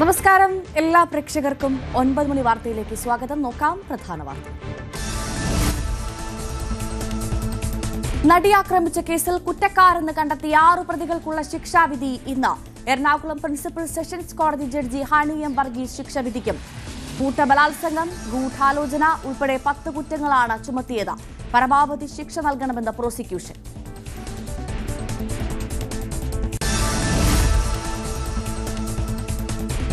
നമസ്കാരം എല്ലാ പ്രേക്ഷകർക്കും 9 മണി വാർത്തയിലേക്ക് സ്വാഗതം. നോക്കാം പ്രധാന വാർത്തകൾ. നടി ആക്രമിച്ച കേസിൽ കുറ്റക്കാരെന്ന് കണ്ടെത്തിയ 6 പ്രതികൾക്കുള്ള ശിക്ഷാവിധി ഇന്ന്. എറണാകുളം പ്രിൻസിപ്പൽ സെഷൻസ് കോടതി ജഡ്ജി ഹണി എം വർഗീസ് ശിക്ഷ വിധിക്കും. കൂട്ടബലാത്സംഗം, ഗൂഢാലോചന ഉൾപ്പെടെ 10 കുറ്റങ്ങളാണ് ചുമത്തിയത്. പരമാവധി ശിക്ഷ നൽകണമെന്ന് പ്രോസിക്യൂഷൻ.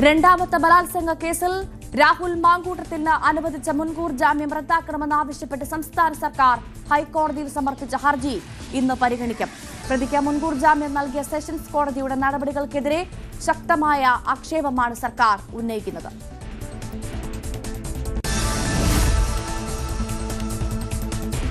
രണ്ടാമത്തെ ബലാത്സംഗ കേസിൽ രാഹുൽ മാങ്കൂട്ടത്തിന് അനുവദിച്ച മുൻകൂർ ജാമ്യം റദ്ദാക്കണമെന്നാവശ്യപ്പെട്ട് സംസ്ഥാന സർക്കാർ ഹൈക്കോടതിയിൽ സമർപ്പിച്ച ഹർജി ഇന്ന് പരിഗണിക്കും. പ്രതിക്ക് മുൻകൂർ ജാമ്യം നൽകിയ സെഷൻസ് കോടതിയുടെ നടപടികൾക്കെതിരെ ശക്തമായ ആക്ഷേപമാണ് സർക്കാർ ഉന്നയിക്കുന്നത്.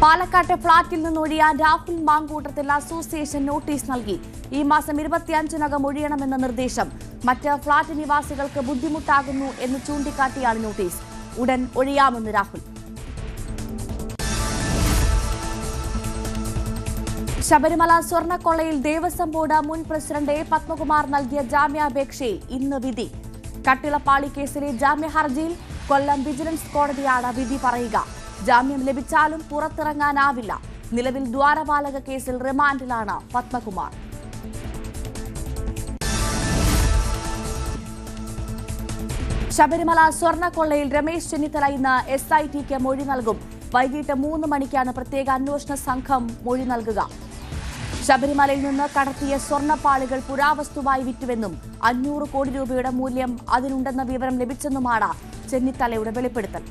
പാലക്കാട്ടെ ഫ്ളാറ്റിൽ നിന്നൊഴിയാൻ രാഹുൽ മാങ്കൂട്ടത്തിൽ അസോസിയേഷൻ നോട്ടീസ് നൽകി. ഈ മാസം 25-നകം ഒഴിയണമെന്ന നിർദ്ദേശം. മറ്റ് ഫ്ളാറ്റ് നിവാസികൾക്ക് ബുദ്ധിമുട്ടാകുന്നു എന്ന് ചൂണ്ടിക്കാട്ടിയാണ് നോട്ടീസ്. ഉടൻ ഒഴിയാമെന്ന് രാഹുൽ. ശബരിമല സ്വർണ്ണക്കൊള്ളയിൽ ദേവസ്വം ബോർഡ് മുൻ പ്രസിഡന്റ് എ പത്മകുമാർ നൽകിയ ജാമ്യാപേക്ഷയിൽ ഇന്ന് വിധി. കട്ടിളപ്പാളി കേസിലെ ജാമ്യ ഹർജിയിൽ കൊല്ലം വിജിലൻസ് കോടതിയാണ് വിധി പറയുക. ജാമ്യം ലഭിച്ചാലും പുറത്തിറങ്ങാനാവില്ല. നിലവിൽ ദ്വാരപാലക കേസിൽ റിമാൻഡിലാണ് പത്മകുമാർ. ശബരിമല സ്വർണ്ണക്കൊള്ളയിൽ രമേശ് ചെന്നിത്തല ഇന്ന് SITക്ക് മൊഴി നൽകും. വൈകിട്ട് 3 മണിക്കാണ് പ്രത്യേക അന്വേഷണ സംഘം മൊഴി നൽകുക. ശബരിമലയിൽ നിന്ന് കടത്തിയ സ്വർണ്ണപ്പാളികൾ പുരാവസ്തുവായി വിറ്റുവെന്നും 500 കോടി രൂപയുടെ മൂല്യം അതിനുണ്ടെന്ന വിവരം ലഭിച്ചെന്നുമാണ് ചെന്നിത്തലയുടെ വെളിപ്പെടുത്തൽ.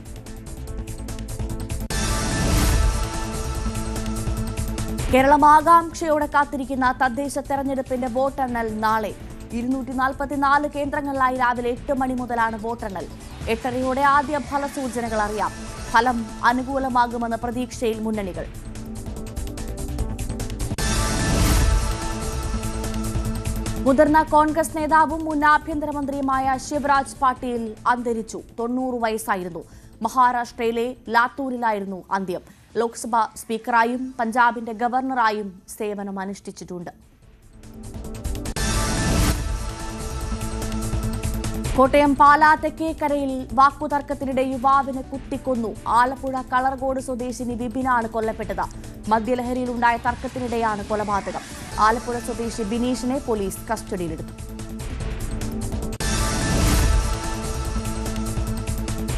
കേരളം ആകാംക്ഷയോടെ കാത്തിരിക്കുന്ന തദ്ദേശ തെരഞ്ഞെടുപ്പിന്റെ വോട്ടെണ്ണൽ നാളെ. 244 കേന്ദ്രങ്ങളിലായി രാവിലെ 8 മണി മുതലാണ് വോട്ടെണ്ണൽ. 8:30യോടെ ആദ്യ ഫലസൂചനകൾ അറിയാം. ഫലം അനുകൂലമാകുമെന്ന പ്രതീക്ഷയിൽ മുന്നണികൾ. മുതിർന്ന കോൺഗ്രസ് നേതാവും മുൻ ആഭ്യന്തരമന്ത്രിയുമായ ശിവരാജ് പാട്ടീൽ അന്തരിച്ചു. 90 വയസ്സായിരുന്നു. മഹാരാഷ്ട്രയിലെ ലാത്തൂരിലായിരുന്നു അന്ത്യം. ലോക്സഭാ സ്പീക്കറായും പഞ്ചാബിന്റെ ഗവർണറായും സേവനമനുഷ്ഠിച്ചിട്ടുണ്ട്. കോട്ടയം പാലാ തെക്കേക്കരയിൽ വാക്കുതർക്കത്തിനിടെ യുവാവിനെ കുത്തിക്കൊന്നു. ആലപ്പുഴ കളർകോട് സ്വദേശിനി വിപിനാണ് കൊല്ലപ്പെട്ടത്. മദ്യലഹരിയിലുണ്ടായ തർക്കത്തിനിടെയാണ് കൊലപാതകം. ആലപ്പുഴ സ്വദേശി ബിനീഷിനെ പോലീസ് കസ്റ്റഡിയിലെടുത്തു.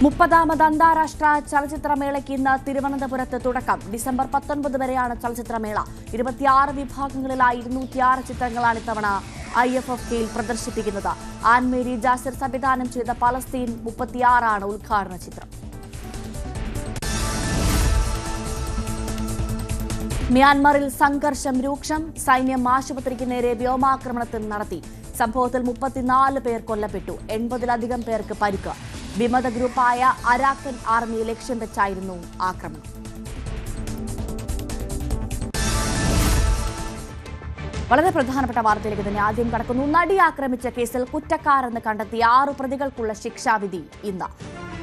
30ാമത് അന്താരാഷ്ട്ര ചലച്ചിത്രമേളയ്ക്ക് ഇന്ന് തിരുവനന്തപുരത്ത് തുടക്കം. ഡിസംബർ 19 വരെയാണ് ചലച്ചിത്രമേള. 26 വിഭാഗങ്ങളിലായി 206 ചിത്രങ്ങളാണ് ഇത്തവണ IFFKയിൽ പ്രദർശിപ്പിക്കുന്നത്. ആൻമേരി ജാസിർ സംവിധാനം ചെയ്ത പലസ്തീൻ 36 ഉദ്ഘാടന ചിത്രം. മ്യാൻമറിൽ സംഘർഷം രൂക്ഷം. സൈന്യം ആശുപത്രിക്ക് നേരെ വ്യോമാക്രമണത്തിൽ നടത്തി. സംഭവത്തിൽ 34 പേർ കൊല്ലപ്പെട്ടു. 80-ലധികം പേർക്ക് പരിക്ക്. വിമത ഗ്രൂപ്പായ അരാക്കൻ ആർമിയെ ലക്ഷ്യം വെച്ചായിരുന്നു ആക്രമണം. വളരെ പ്രധാനപ്പെട്ട വാർത്തയിലേക്ക് തന്നെ ആദ്യം കടക്കുന്നു. നടി ആക്രമിച്ച കേസിൽ കുറ്റക്കാരെന്ന് കണ്ടെത്തിയ 6 പ്രതികൾക്കുള്ള ശിക്ഷാവിധി ഇന്ന്.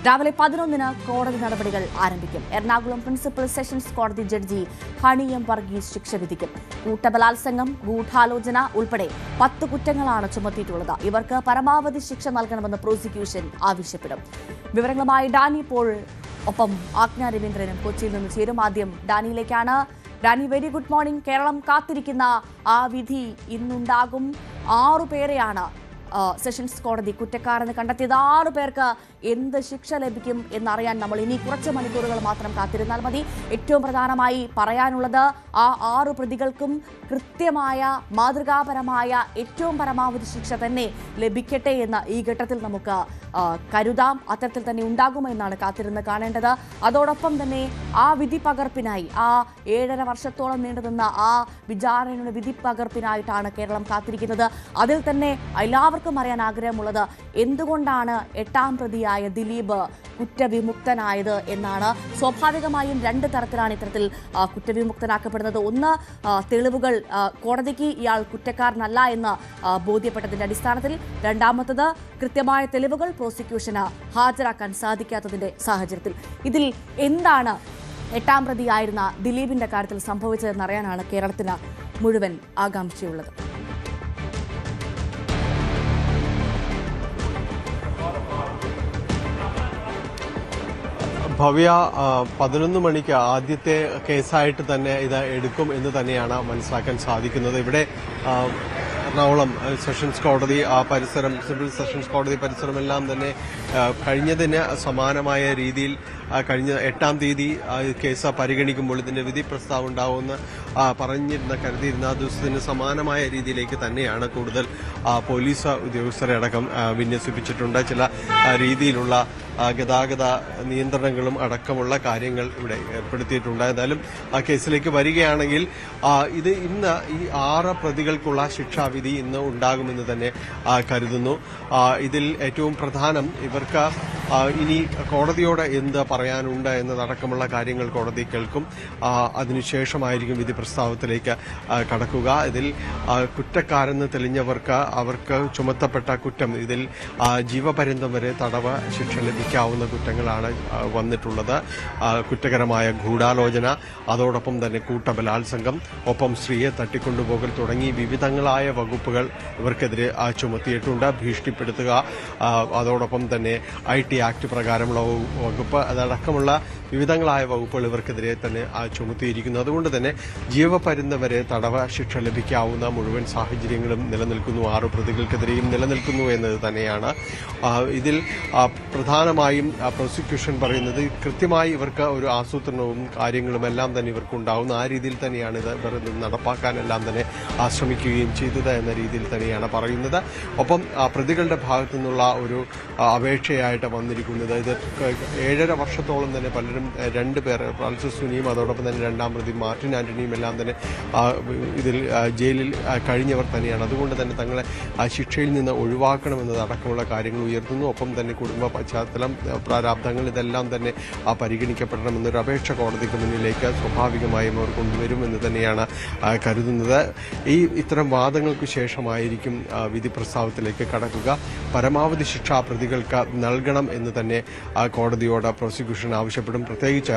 രാവിലെ 11-ന് കോടതി നടപടികൾ ആരംഭിക്കും. എറണാകുളം പ്രിൻസിപ്പൽ സെഷൻസ് കോടതി ജഡ്ജി ഹണി എം വർഗീസ് ശിക്ഷ വിധിക്കും. കൂട്ടബലാത്സംഗം, ഗൂഢാലോചന ഉൾപ്പെടെ 10 കുറ്റങ്ങളാണ് ചുമത്തിയിട്ടുള്ളത്. ഇവർക്ക് പരമാവധി ശിക്ഷ നൽകണമെന്ന് പ്രോസിക്യൂഷൻ ആവശ്യപ്പെടും. വിവരങ്ങളുമായി ഡാനി പോൾ ഒപ്പം ആജ്ഞ രവീന്ദ്രനും കൊച്ചിയിൽ നിന്ന് ചേരും. ആദ്യം ഡാനിയിലേക്കാണ്. Danny, very good morning. Keralam കാത്തിരിക്കുന്ന ആ വിധി ഇന്നുണ്ടാകും. 6 പേരെയാണ് സെഷൻസ് കോടതി കുറ്റക്കാരെന്ന് കണ്ടെത്തിയത്. 6 പേർക്ക് എന്ത് ശിക്ഷ ലഭിക്കും എന്നറിയാൻ നമ്മൾ ഇനി കുറച്ച് മണിക്കൂറുകൾ മാത്രം കാത്തിരുന്നാൽ മതി. ഏറ്റവും പ്രധാനമായി പറയാനുള്ളത് ആ 6 പ്രതികൾക്കും കൃത്യമായ മാതൃകാപരമായ ഏറ്റവും പരമാവധി ശിക്ഷ തന്നെ ലഭിക്കട്ടെ എന്ന് ഈ ഘട്ടത്തിൽ നമുക്ക് കരുതാം. അത്തരത്തിൽ തന്നെ ഉണ്ടാകുമെന്നാണ് കാത്തിരുന്ന് കാണേണ്ടത്. അതോടൊപ്പം തന്നെ ആ വിധി പകർപ്പിനായി, ആ 7.5 വർഷത്തോളം നീണ്ടുനിന്ന ആ വിചാരണയുടെ വിധി പകർപ്പിനായിട്ടാണ് കേരളം കാത്തിരിക്കുന്നത്. അതിൽ തന്നെ എല്ലാവർക്കും അറിയാൻ ആഗ്രഹമുള്ളത് എന്തുകൊണ്ടാണ് 8ാം പ്രതിയായ ദിലീപ് കുറ്റവിമുക്തനായത് എന്നാണ്. സ്വാഭാവികമായും 2 തരത്തിലാണ് ഇത്തരത്തിൽ കുറ്റവിമുക്തനാക്കപ്പെടുന്നത്. ഒന്ന്, തെളിവുകൾ കോടതിക്ക് ഇയാൾ കുറ്റക്കാരനല്ല എന്ന് ബോധ്യപ്പെട്ടതിന്റെ അടിസ്ഥാനത്തിൽ. രണ്ടാമത്തത്, കൃത്യമായ തെളിവുകൾ പ്രോസിക്യൂഷന് ഹാജരാക്കാൻ സാധിക്കാത്തതിന്റെ സാഹചര്യത്തിൽ. ഇതിൽ എന്താണ് 8ാം പ്രതിയായിരുന്ന ദിലീപിന്റെ കാര്യത്തിൽ സംഭവിച്ചതെന്നറിയാനാണ് കേരളത്തിന് മുഴുവൻ ആകാംക്ഷയുള്ളത്. ഭവ്യ 11 മണിക്ക് ആദ്യത്തെ കേസായിട്ട് തന്നെ ഇത് എടുക്കും എന്ന് തന്നെയാണ് മനസ്സിലാക്കാൻ സാധിക്കുന്നത്. ഇവിടെ എറണാകുളം സെഷൻസ് കോടതി പരിസരം, സിവിൽ സെഷൻസ് കോടതി പരിസരമെല്ലാം തന്നെ കഴിഞ്ഞതിന് സമാനമായ രീതിയിൽ കഴിഞ്ഞ 8-ാം തീയതി കേസ് പരിഗണിക്കുമ്പോൾ ഇതിന്റെ വിധി പ്രസ്താവം ഉണ്ടാവുമെന്ന് കരുതിയിരുന്ന ദിവസത്തിന് സമാനമായ രീതിയിലേക്ക് തന്നെയാണ് കൂടുതൽ പോലീസ് ഉദ്യോഗസ്ഥരെ അടക്കം വിന്യസിപ്പിച്ചിട്ടുണ്ട്. ചില രീതിയിലുള്ള ഗതാഗത നിയന്ത്രണങ്ങളും അടക്കമുള്ള കാര്യങ്ങൾ ഇവിടെ ഏർപ്പെടുത്തിയിട്ടുണ്ട്. ഏതായാലും ആ കേസിലേക്ക് വരികയാണെങ്കിൽ ഇത് ഇന്ന് ഈ 6 പ്രതികൾക്കുള്ള ശിക്ഷാവിധി ഇന്ന് ഉണ്ടാകുമെന്ന് തന്നെ കരുതുന്നു. ഇതിൽ ഏറ്റവും പ്രധാനം ഇവർക്ക് ഇനി കോടതിയോട് എന്ത് പറയാനുണ്ട് എന്നതടക്കമുള്ള കാര്യങ്ങൾ കോടതി കേൾക്കും. അതിനുശേഷമായിരിക്കും വിധി പ്രസ്താവത്തിലേക്ക് കടക്കുക. ഇതിൽ കുറ്റക്കാരെന്ന് തെളിഞ്ഞവർക്ക് അവർക്ക് ചുമത്തപ്പെട്ട കുറ്റം ഇതിൽ ജീവപര്യന്തം വരെ തടവ് ശിക്ഷ ലഭിക്കാവുന്ന കുറ്റങ്ങളാണ് വന്നിട്ടുള്ളത്. കുറ്റകരമായ ഗൂഢാലോചന, അതോടൊപ്പം തന്നെ കൂട്ടബലാത്സംഗം, ഒപ്പം സ്ത്രീയെ തട്ടിക്കൊണ്ടുപോകൽ തുടങ്ങി വിവിധങ്ങളായ വകുപ്പുകൾ ഇവർക്കെതിരെ ചുമത്തിയിട്ടുണ്ട്. ഭീഷണിപ്പെടുത്തുക, അതോടൊപ്പം തന്നെ IT ആക്ട് പ്രകാരമുള്ള വകുപ്പ്, അതടക്കമുള്ള വിവിധങ്ങളായ വകുപ്പുകൾ ഇവർക്കെതിരെ തന്നെ ചുമത്തിയിരിക്കുന്നു. അതുകൊണ്ട് തന്നെ ജീവപര്യന്തം വരെ തടവ് ശിക്ഷ ലഭിക്കാവുന്ന മുഴുവൻ സാഹചര്യങ്ങളും നിലനിൽക്കുന്നു, 6 പ്രതികൾക്കെതിരെയും നിലനിൽക്കുന്നു എന്നത് തന്നെയാണ്. ഇതിൽ പ്രധാനമായും പ്രോസിക്യൂഷൻ പറയുന്നത് കൃത്യമായി ഇവർക്ക് ഒരു ആസൂത്രണവും കാര്യങ്ങളും എല്ലാം തന്നെ ഇവർക്കുണ്ടാവുന്ന ആ രീതിയിൽ തന്നെയാണ് ഇത് നടപ്പാക്കാനെല്ലാം തന്നെ ശ്രമിക്കുകയും ചെയ്തത് എന്ന രീതിയിൽ തന്നെയാണ് പറയുന്നത്. ഒപ്പം പ്രതികളുടെ ഭാഗത്തു നിന്നുള്ള ഒരു അപേക്ഷയായിട്ട് വന്നിരിക്കുന്നത് ഇത് 7.5 വർഷത്തോളം തന്നെ പലരും 2 പേർ, ഫ്രാൻസിസ് സുനിയും അതോടൊപ്പം തന്നെ 2-ാം പ്രതി മാർട്ടിൻ ആന്റണിയും എല്ലാം തന്നെ ഇതിൽ ജയിലിൽ കഴിഞ്ഞവർ തന്നെയാണ്. അതുകൊണ്ട് തന്നെ തങ്ങളെ ശിക്ഷയിൽ നിന്ന് ഒഴിവാക്കണമെന്നത് അടക്കമുള്ള കാര്യങ്ങൾ ഉയർത്തുന്നു. ഒപ്പം തന്നെ കുടുംബ പശ്ചാത്തലം, പ്രാരാബ്ധങ്ങൾ ഇതെല്ലാം തന്നെ പരിഗണിക്കപ്പെടണമെന്നൊരു അപേക്ഷ കോടതിക്ക് മുന്നിലേക്ക് സ്വാഭാവികമായും അവർ കൊണ്ടുവരുമെന്ന് തന്നെയാണ് കരുതുന്നത്. ഇത്തരം വാദങ്ങൾക്ക് ശേഷമായിരിക്കും വിധി പ്രസ്താവത്തിലേക്ക് കടക്കുക. പരമാവധി ശിക്ഷ പ്രതികൾക്ക് നൽകണം എന്ന് തന്നെ കോടതിയോട് പ്രോസിക്യൂഷൻ ആവശ്യപ്പെടും. പ്രത്യേകിച്ച്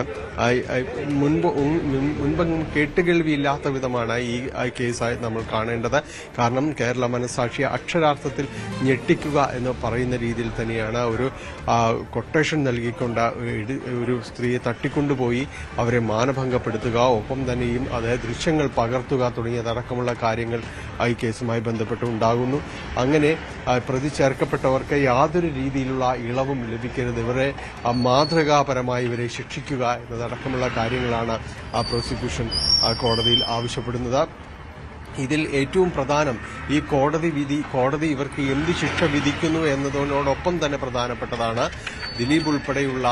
മുൻപെങ്ങും കേട്ടുകേൾവിയില്ലാത്ത വിധമാണ് ഈ കേസായി നമ്മൾ കാണേണ്ടത്. കാരണം കേരള മനസാക്ഷിയെ അക്ഷരാർത്ഥത്തിൽ ഞെട്ടിക്കുക എന്ന് പറയുന്ന രീതിയിൽ തന്നെയാണ് ഒരു കൊട്ടേഷൻ നൽകിക്കൊണ്ട് ഒരു സ്ത്രീയെ തട്ടിക്കൊണ്ടുപോയി അവരെ മാനഭംഗപ്പെടുത്തുക, ഒപ്പം തന്നെയും അതേ ദൃശ്യങ്ങൾ പകർത്തുക തുടങ്ങിയതടക്കമുള്ള കാര്യങ്ങൾ ഈ കേസുമായി ബന്ധപ്പെട്ട് ഉണ്ടാകുന്നു. അങ്ങനെ പ്രതി ചേർക്കപ്പെട്ടവർക്ക് യാതൊരു രീതിയിലുള്ള ഇളവും ലഭിക്കരുത്, ഇവരെ മാതൃകാപരമായി ഇവരെ ശിക്ഷിക്കുക എന്നതടക്കമുള്ള കാര്യങ്ങളാണ് പ്രോസിക്യൂഷൻ കോടതിയിൽ ആവശ്യപ്പെടുന്നത്. ഇതിൽ ഏറ്റവും പ്രധാനം ഈ കോടതി ഇവർക്ക് എന്ത് ശിക്ഷ വിധിക്കുന്നു എന്നതിനോടൊപ്പം തന്നെ പ്രധാനപ്പെട്ടതാണ് ദിലീപ് ഉൾപ്പെടെയുള്ള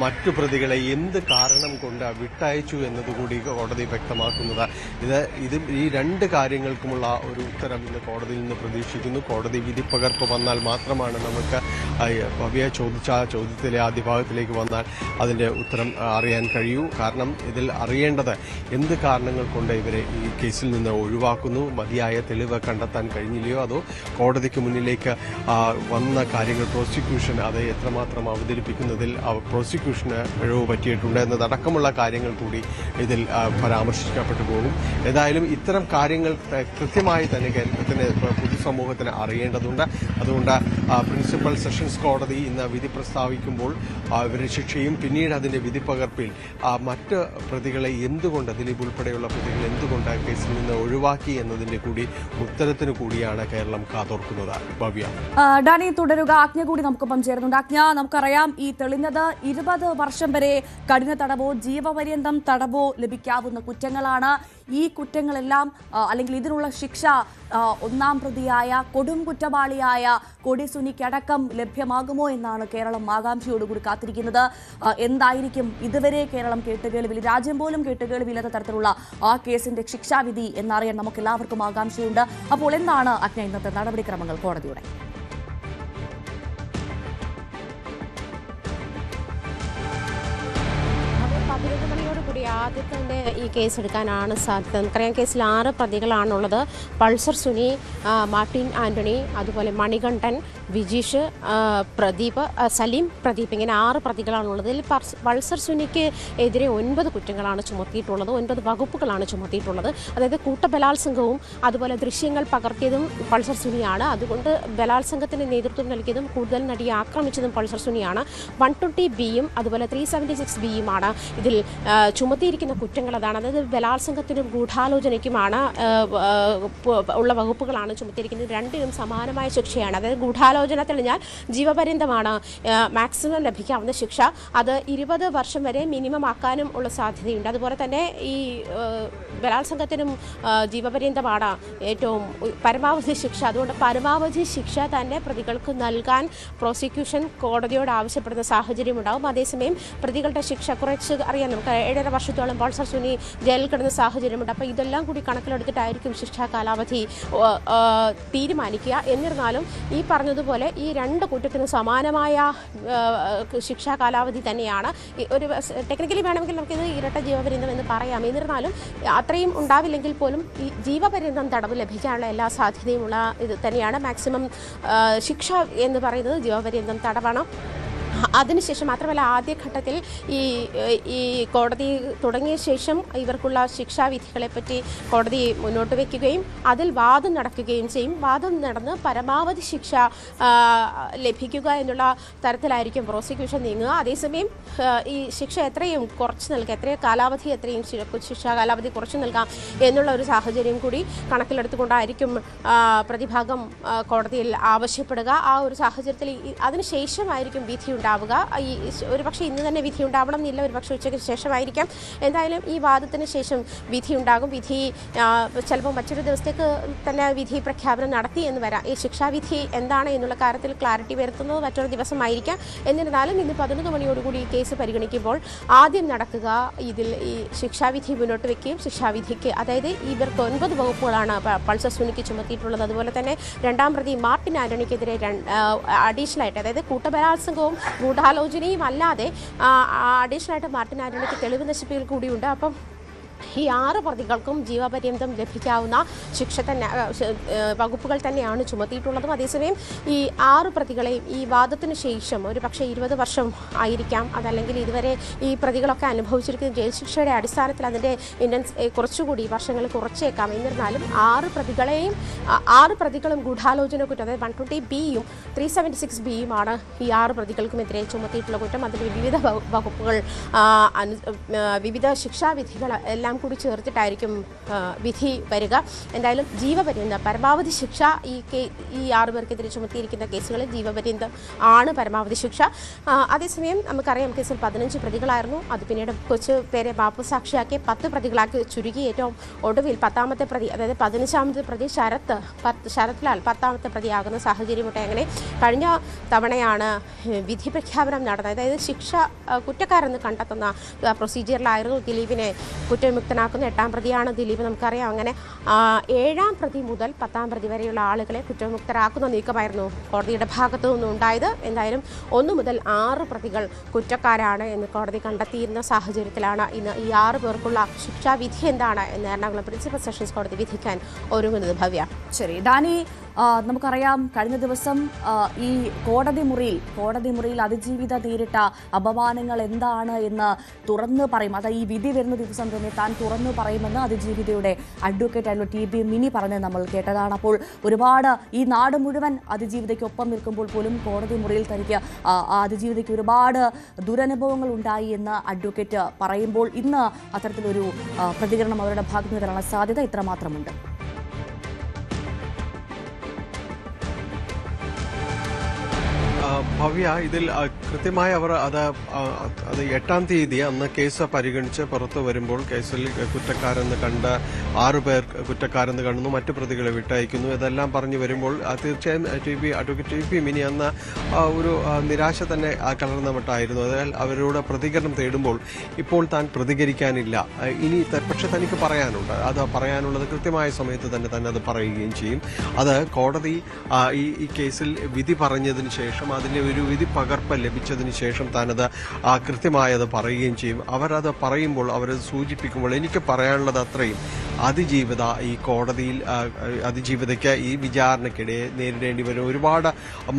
മറ്റു പ്രതികളെ എന്ത് കാരണം കൊണ്ട് വിട്ടയച്ചു എന്നതുകൂടി കോടതി വ്യക്തമാക്കുന്നത്. ഈ 2 കാര്യങ്ങൾക്കുമുള്ള ഒരു ഉത്തരം ഇന്ന് കോടതിയിൽ നിന്ന് പ്രതീക്ഷിക്കുന്നു. കോടതി വിധിപ്പകർപ്പ് വന്നാൽ മാത്രമാണ് നമുക്ക് ഭവ്യ ചോദിച്ച ചോദ്യത്തിലെ ആദ്യ ഭാഗത്തിലേക്ക് വന്നാൽ അതിന്റെ ഉത്തരം അറിയാൻ കഴിയൂ. കാരണം ഇതിൽ അറിയേണ്ടത് എന്ത് കാരണങ്ങൾ കൊണ്ട് ഇവരെ ഈ കേസിൽ നിന്ന് ഒഴിവാക്കുന്നു, മതിയായ തെളിവ് കണ്ടെത്താൻ കഴിഞ്ഞില്ലയോ, അതോ കോടതിക്ക് മുന്നിലേക്ക് വന്ന കാര്യങ്ങൾ പ്രോസിക്യൂഷൻ അത് എത്രമാത്രം അവതരിപ്പിക്കുന്നതിൽ പ്രോസിക്യൂഷന് പിഴവ് പറ്റിയിട്ടുണ്ട് എന്നതടക്കമുള്ള കാര്യങ്ങൾ കൂടി ഇതിൽ പരാമർശിക്കപ്പെട്ടു പോകും. ഏതായാലും ഇത്തരം കാര്യങ്ങൾ കൃത്യമായി തന്നെ കേരളത്തിന് പൊതുസമൂഹത്തിന് അറിയേണ്ടതുണ്ട്. അതുകൊണ്ട് പ്രിൻസിപ്പൽ സെഷൻസ് കോടതി ഇന്ന് വിധി പ്രസ്താവിക്കുമ്പോൾ ഇവരുടെ ശിക്ഷയും പിന്നീട് അതിന്റെ വിധിപ്പകർപ്പിൽ മറ്റ് പ്രതികളെ എന്തുകൊണ്ട്, ദിലീപ് ഉൾപ്പെടെയുള്ള പ്രതികൾ എന്തുകൊണ്ട് കേസിൽ നിന്ന് ഒഴിവാക്കി എന്നതിന്റെ കൂടി ഉത്തരത്തിന് കൂടിയാണ് കേരളം കാതോർക്കുന്നത്. ഭവ്യ ഡാനി തുടരുക. ആജ്ഞ കൂടി നമുക്കൊപ്പം ചേരുന്നുണ്ട്. ആജ്ഞ, നമുക്കറിയാം ഈ തെളിഞ്ഞത് 20 വർഷം വരെ കഠിന തടവോ ജീവപര്യന്തം തടവോ ലഭിക്കാവുന്ന കുറ്റങ്ങളാണ്. ഈ കുറ്റങ്ങളെല്ലാം അല്ലെങ്കിൽ ഇതിനുള്ള ശിക്ഷ 1-ാം പ്രതിയായ കൊടും കുറ്റവാളിയായ കൊടി സുനിക്കടക്കം ലഭ്യമാകുമോ എന്നാണ് കേരളം ആകാംക്ഷയോടുകൂടി കാത്തിരിക്കുന്നത്. എന്തായിരിക്കും ഇതുവരെ കേരളം കേട്ടുകേൾവിയിൽ, രാജ്യം പോലും കേട്ടുകേൾവിയില്ലാത്ത തരത്തിലുള്ള ആ കേസിന്റെ ശിക്ഷാവിധി എന്നറിയാൻ നമുക്ക് എല്ലാവർക്കും ആകാംക്ഷയുണ്ട്. അപ്പോൾ എന്താണ് അജ്ഞ ഇന്നത്തെ നടപടിക്രമങ്ങൾ കോടതിയുടെ? 11 മണിയോടുകൂടി ആദ്യത്തെ തന്നെ ഈ കേസ് എടുക്കാനാണ് സാധ്യത. നമുക്കറിയാം കേസിൽ 6 പ്രതികളാണുള്ളത്. പൾസർ സുനി, മാർട്ടിൻ ആന്റണി, അതുപോലെ മണികണ്ഠൻ, വിജീഷ്, പ്രദീപ്, സലീം, പ്രദീപ്, ഇങ്ങനെ 6 പ്രതികളാണുള്ളത്. ഇതിൽ പൾസർ സുനിക്ക് എതിരെ 9 കുറ്റങ്ങളാണ് ചുമത്തിയിട്ടുള്ളത്, 9 വകുപ്പുകളാണ് ചുമത്തിയിട്ടുള്ളത്. അതായത് കൂട്ടബലാത്സംഗവും അതുപോലെ ദൃശ്യങ്ങൾ പകർത്തിയതും പൾസർ സുനിയാണ്. അതുകൊണ്ട് ബലാത്സംഗത്തിന് നേതൃത്വം നൽകിയതും കൂടുതൽ നടിയെ ആക്രമിച്ചതും പൾസർ സുനിയാണ്. 120B അതുപോലെ 376B ഇതിൽ ചുമത്തിയിരിക്കുന്ന കുറ്റങ്ങൾ. അതാണ്, അതായത് ബലാത്സംഗത്തിനും ഗൂഢാലോചനയ്ക്കുമാണ് ഉള്ള വകുപ്പുകളാണ് ചുമത്തിയിരിക്കുന്നത്. രണ്ടിനും സമാനമായ ശിക്ഷയാണ്. അതായത് ഗൂഢാലോചന തെളിഞ്ഞാൽ ജീവപര്യന്തമാണ് മാക്സിമം ലഭിക്കാവുന്ന ശിക്ഷ. അത് 20 വർഷം വരെ മിനിമം ആക്കാനും ഉള്ള സാധ്യതയുണ്ട്. അതുപോലെ തന്നെ ഈ ബലാത്സംഗത്തിനും ജീവപര്യന്തമാണ് ഏറ്റവും പരമാവധി ശിക്ഷ. അതുകൊണ്ട് പരമാവധി ശിക്ഷ തന്നെ പ്രതികൾക്ക് നൽകാൻ പ്രോസിക്യൂഷൻ കോടതിയോട് ആവശ്യപ്പെടുന്ന സാഹചര്യമുണ്ടാകും. അതേസമയം പ്രതികളുടെ ശിക്ഷ കുറച്ച് അറിയാം, നമുക്ക് 7.5 വർഷത്തോളം പൾസർ സുനി ജയിലിൽ കിടന്ന സാഹചര്യമുണ്ട്. അപ്പോൾ ഇതെല്ലാം കൂടി കണക്കിലെടുത്തിട്ടായിരിക്കും ശിക്ഷാ കാലാവധി തീരുമാനിക്കുക. എന്നിരുന്നാലും ഈ പറഞ്ഞതുപോലെ ഈ 2 കുറ്റത്തിന് സമാനമായ ശിക്ഷാ കാലാവധി തന്നെയാണ്. ഒരു ടെക്നിക്കലി വേണമെങ്കിൽ നമുക്കിത് ഇരട്ട ജീവപര്യന്തം എന്ന് പറയാം. എന്നിരുന്നാലും അത്രയും ഉണ്ടാവില്ലെങ്കിൽ പോലും ഈ ജീവപര്യന്തം തടവ് ലഭിക്കാനുള്ള എല്ലാ സാധ്യതയുമുള്ള ഇത് തന്നെയാണ്. മാക്സിമം ശിക്ഷ എന്ന് പറയുന്നത് ജീവപര്യന്തം തടവാണ്. അതിനുശേഷം മാത്രമല്ല, ആദ്യഘട്ടത്തിൽ ഈ കോടതി തുടങ്ങിയ ശേഷം ഇവർക്കുള്ള ശിക്ഷാവിധികളെപ്പറ്റി കോടതി മുന്നോട്ട് വയ്ക്കുകയും അതിൽ വാദം നടക്കുകയും ചെയ്യും. വാദം നടന്ന് പരമാവധി ശിക്ഷ ലഭിക്കുക എന്നുള്ള തരത്തിലായിരിക്കും പ്രോസിക്യൂഷൻ നീങ്ങുക. അതേസമയം ഈ ശിക്ഷ എത്രയും കുറച്ച് നൽകുക, കാലാവധി എത്രയും ശിക്ഷാ കാലാവധി കുറച്ച് നൽകാം എന്നുള്ള ഒരു സാഹചര്യം കൂടി കണക്കിലെടുത്തുകൊണ്ടായിരിക്കും പ്രതിഭാഗം കോടതിയിൽ ആവശ്യപ്പെടുക. ആ ഒരു സാഹചര്യത്തിൽ അതിനുശേഷമായിരിക്കും വിധി ഉണ്ടാവുക. ഒരു പക്ഷേ ഇന്ന് തന്നെ വിധി ഉണ്ടാവണം എന്നില്ല, ഒരു പക്ഷേ ഉച്ചയ്ക്ക് ശേഷമായിരിക്കാം. എന്തായാലും ഈ വാദത്തിന് ശേഷം വിധി ഉണ്ടാകും. വിധി ചിലപ്പോൾ മറ്റൊരു ദിവസത്തേക്ക് തന്നെ വിധി പ്രഖ്യാപനം നടത്തി എന്ന് വരാം. ഈ ശിക്ഷാവിധി എന്താണ് എന്നുള്ള കാര്യത്തിൽ ക്ലാരിറ്റി വരുത്തുന്നത് മറ്റൊരു ദിവസമായിരിക്കാം. എന്നിരുന്നാലും ഇന്ന് 11 മണിയോടുകൂടി ഈ കേസ് പരിഗണിക്കുമ്പോൾ ആദ്യം നടക്കുക ഇതിൽ ഈ ശിക്ഷാവിധി മുന്നോട്ട് വയ്ക്കുകയും ശിക്ഷാവിധിക്ക്, അതായത് ഇവർക്ക് 9 വകുപ്പുകളാണ് പൾസർ സുനിക്ക് ചുമത്തിയിട്ടുള്ളത്. അതുപോലെ തന്നെ 2ാം പ്രതി മാർട്ടിൻ ആന്റണിക്കെതിരെ അഡീഷണലായിട്ട്, അതായത് കൂട്ടബലാത്സംഗവും ഗൂഢാലോചനയും അല്ലാതെ അഡീഷണലായിട്ട് മാർട്ടിൻ ആന്റണിക്ക് തെളിവ് നശിപ്പിക്കൽ കൂടിയുണ്ട്. അപ്പം ഈ 6 പ്രതികൾക്കും ജീവപര്യന്തം ലഭിക്കാവുന്ന ശിക്ഷ തന്നെ വകുപ്പുകൾ തന്നെയാണ് ചുമത്തിയിട്ടുള്ളതും. അതേസമയം ഈ 6 പ്രതികളെയും ഈ വാദത്തിന് ശേഷം ഒരു പക്ഷേ 20 വർഷം ആയിരിക്കാം, അതല്ലെങ്കിൽ ഇതുവരെ ഈ പ്രതികളൊക്കെ അനുഭവിച്ചിരിക്കുന്ന ജയിൽ ശിക്ഷയുടെ അടിസ്ഥാനത്തിൽ അതിൻ്റെ കുറച്ചുകൂടി വർഷങ്ങൾ കുറച്ചേക്കാം. എന്നിരുന്നാലും 6 പ്രതികളും ഗൂഢാലോചന കുറ്റം, അതായത് 120B 376B ഈ 6 പ്രതികൾക്കുമെതിരെ ചുമത്തിയിട്ടുള്ള കുറ്റം. അതിൽ വിവിധ വകുപ്പുകൾ, വിവിധ ശിക്ഷാവിധികൾ എല്ലാം കൂടി ചേർത്തിട്ടായിരിക്കും വിധി വരിക. എന്തായാലും ജീവപര്യന്തം പരമാവധി ശിക്ഷ ഈ 6 പേർക്കെതിരെ ചുമത്തിയിരിക്കുന്ന കേസുകളിൽ ജീവപര്യന്തം ആണ് പരമാവധി ശിക്ഷ. അതേസമയം നമുക്കറിയാം കേസിൽ 15 പ്രതികളായിരുന്നു. അത് പിന്നീട് കുറച്ച് പേരെ മാപ്പുസാക്ഷിയാക്കി 10 പ്രതികളാക്കി ചുരുക്കി. ഏറ്റവും ഒടുവിൽ 10ാമത്തെ പ്രതി, അതായത് 15ാമത്തെ പ്രതി ശരത്ലാൽ 10ാമത്തെ പ്രതിയാകുന്ന സാഹചര്യമുണ്ട്. അങ്ങനെ കഴിഞ്ഞ തവണയാണ് വിധി പ്രഖ്യാപനം നടന്നത്. അതായത് ശിക്ഷ കുറ്റക്കാരെന്ന് കണ്ടെത്തുന്ന പ്രൊസീജിയറിലായിരുന്നു ദിലീപിനെ കുറ്റവിമുക്തനാക്കുന്ന. 8ാം പ്രതിയാണ് ദിലീപ്, നമുക്കറിയാം. അങ്ങനെ 7ാം പ്രതി മുതൽ 10ാം പ്രതി വരെയുള്ള ആളുകളെ കുറ്റവിമുക്തരാക്കുന്ന നീക്കമായിരുന്നു കോടതിയുടെ ഭാഗത്തു നിന്നും ഉണ്ടായത്. എന്തായാലും 1 മുതൽ 6 പ്രതികൾ കുറ്റക്കാരാണ് എന്ന് കോടതി കണ്ടെത്തിയിരുന്ന സാഹചര്യത്തിലാണ് ഇന്ന് ഈ 6 പേർക്കുള്ള ശിക്ഷാവിധി എന്താണ് എന്ന് എറണാകുളം പ്രിൻസിപ്പൽ സെഷൻസ് കോടതി വിധിക്കാൻ ഒരുങ്ങുന്നത്. ഭവ്യ. ശരി ഡാനി, നമുക്കറിയാം കഴിഞ്ഞ ദിവസം ഈ കോടതി മുറിയിൽ അതിജീവിത നേരിട്ട അപമാനങ്ങൾ എന്താണ് എന്ന് തുറന്നു പറയും. അത് ഈ വിധി വരുന്ന ദിവസം തന്നെ താൻ തുറന്നു പറയുമെന്ന് അതിജീവിതയുടെ അഡ്വക്കേറ്റ് ആയിട്ടുള്ള TB മിനി പറഞ്ഞ് നമ്മൾ കേട്ടതാണ്. അപ്പോൾ ഒരുപാട് ഈ നാട് മുഴുവൻ അതിജീവിതയ്ക്കൊപ്പം നിൽക്കുമ്പോൾ പോലും കോടതി മുറിയിൽ തനിക്ക് അതിജീവിതയ്ക്ക് ഒരുപാട് ദുരനുഭവങ്ങൾ ഉണ്ടായി എന്ന് അഡ്വക്കേറ്റ് പറയുമ്പോൾ ഇന്ന് അത്തരത്തിലൊരു പ്രതികരണം അവരുടെ ഭാഗത്തു നിന്ന് വരാനുള്ള സാധ്യത ഇത്രമാത്രമുണ്ട്. ഭവ്യ, ഇതിൽ കൃത്യമായി അവർ അത് 8ാം തീയതി അന്ന് കേസ് പരിഗണിച്ച് പുറത്തു വരുമ്പോൾ കേസിൽ കുറ്റക്കാരെന്ന് കണ്ട് 6 പേർ കുറ്റക്കാരെന്ന് കാണുന്നു, മറ്റു പ്രതികളെ വിട്ടയക്കുന്നു. ഇതെല്ലാം പറഞ്ഞു വരുമ്പോൾ തീർച്ചയായും അഡ്വക്കേറ്റ് ടി പി മിനി അന്ന് ഒരു നിരാശ തന്നെ കലർന്ന മട്ടായിരുന്നു. അതിനാൽ അവരോട് പ്രതികരണം തേടുമ്പോൾ ഇപ്പോൾ താൻ പ്രതികരിക്കാനില്ല, ഇനി പക്ഷെ തനിക്ക് പറയാനുണ്ട്, അത് പറയാനുള്ളത് കൃത്യമായ സമയത്ത് തന്നെ അത് പറയുകയും ചെയ്യും. അത് കോടതി ഈ കേസിൽ വിധി പറഞ്ഞതിന് ശേഷം, അതിന്റെ ഒരു വിധി പകർപ്പ് ലഭിച്ചതിന് ശേഷം താനത് കൃത്യമായി അത് പറയുകയും ചെയ്യും. അവരത് പറയുമ്പോൾ, അവരത് സൂചിപ്പിക്കുമ്പോൾ എനിക്ക് പറയാനുള്ളത് അത്രയും ഈ കോടതിയിൽ അതിജീവിതയ്ക്ക് ഈ വിചാരണയ്ക്കിടെ നേരിടേണ്ടി വരും ഒരുപാട്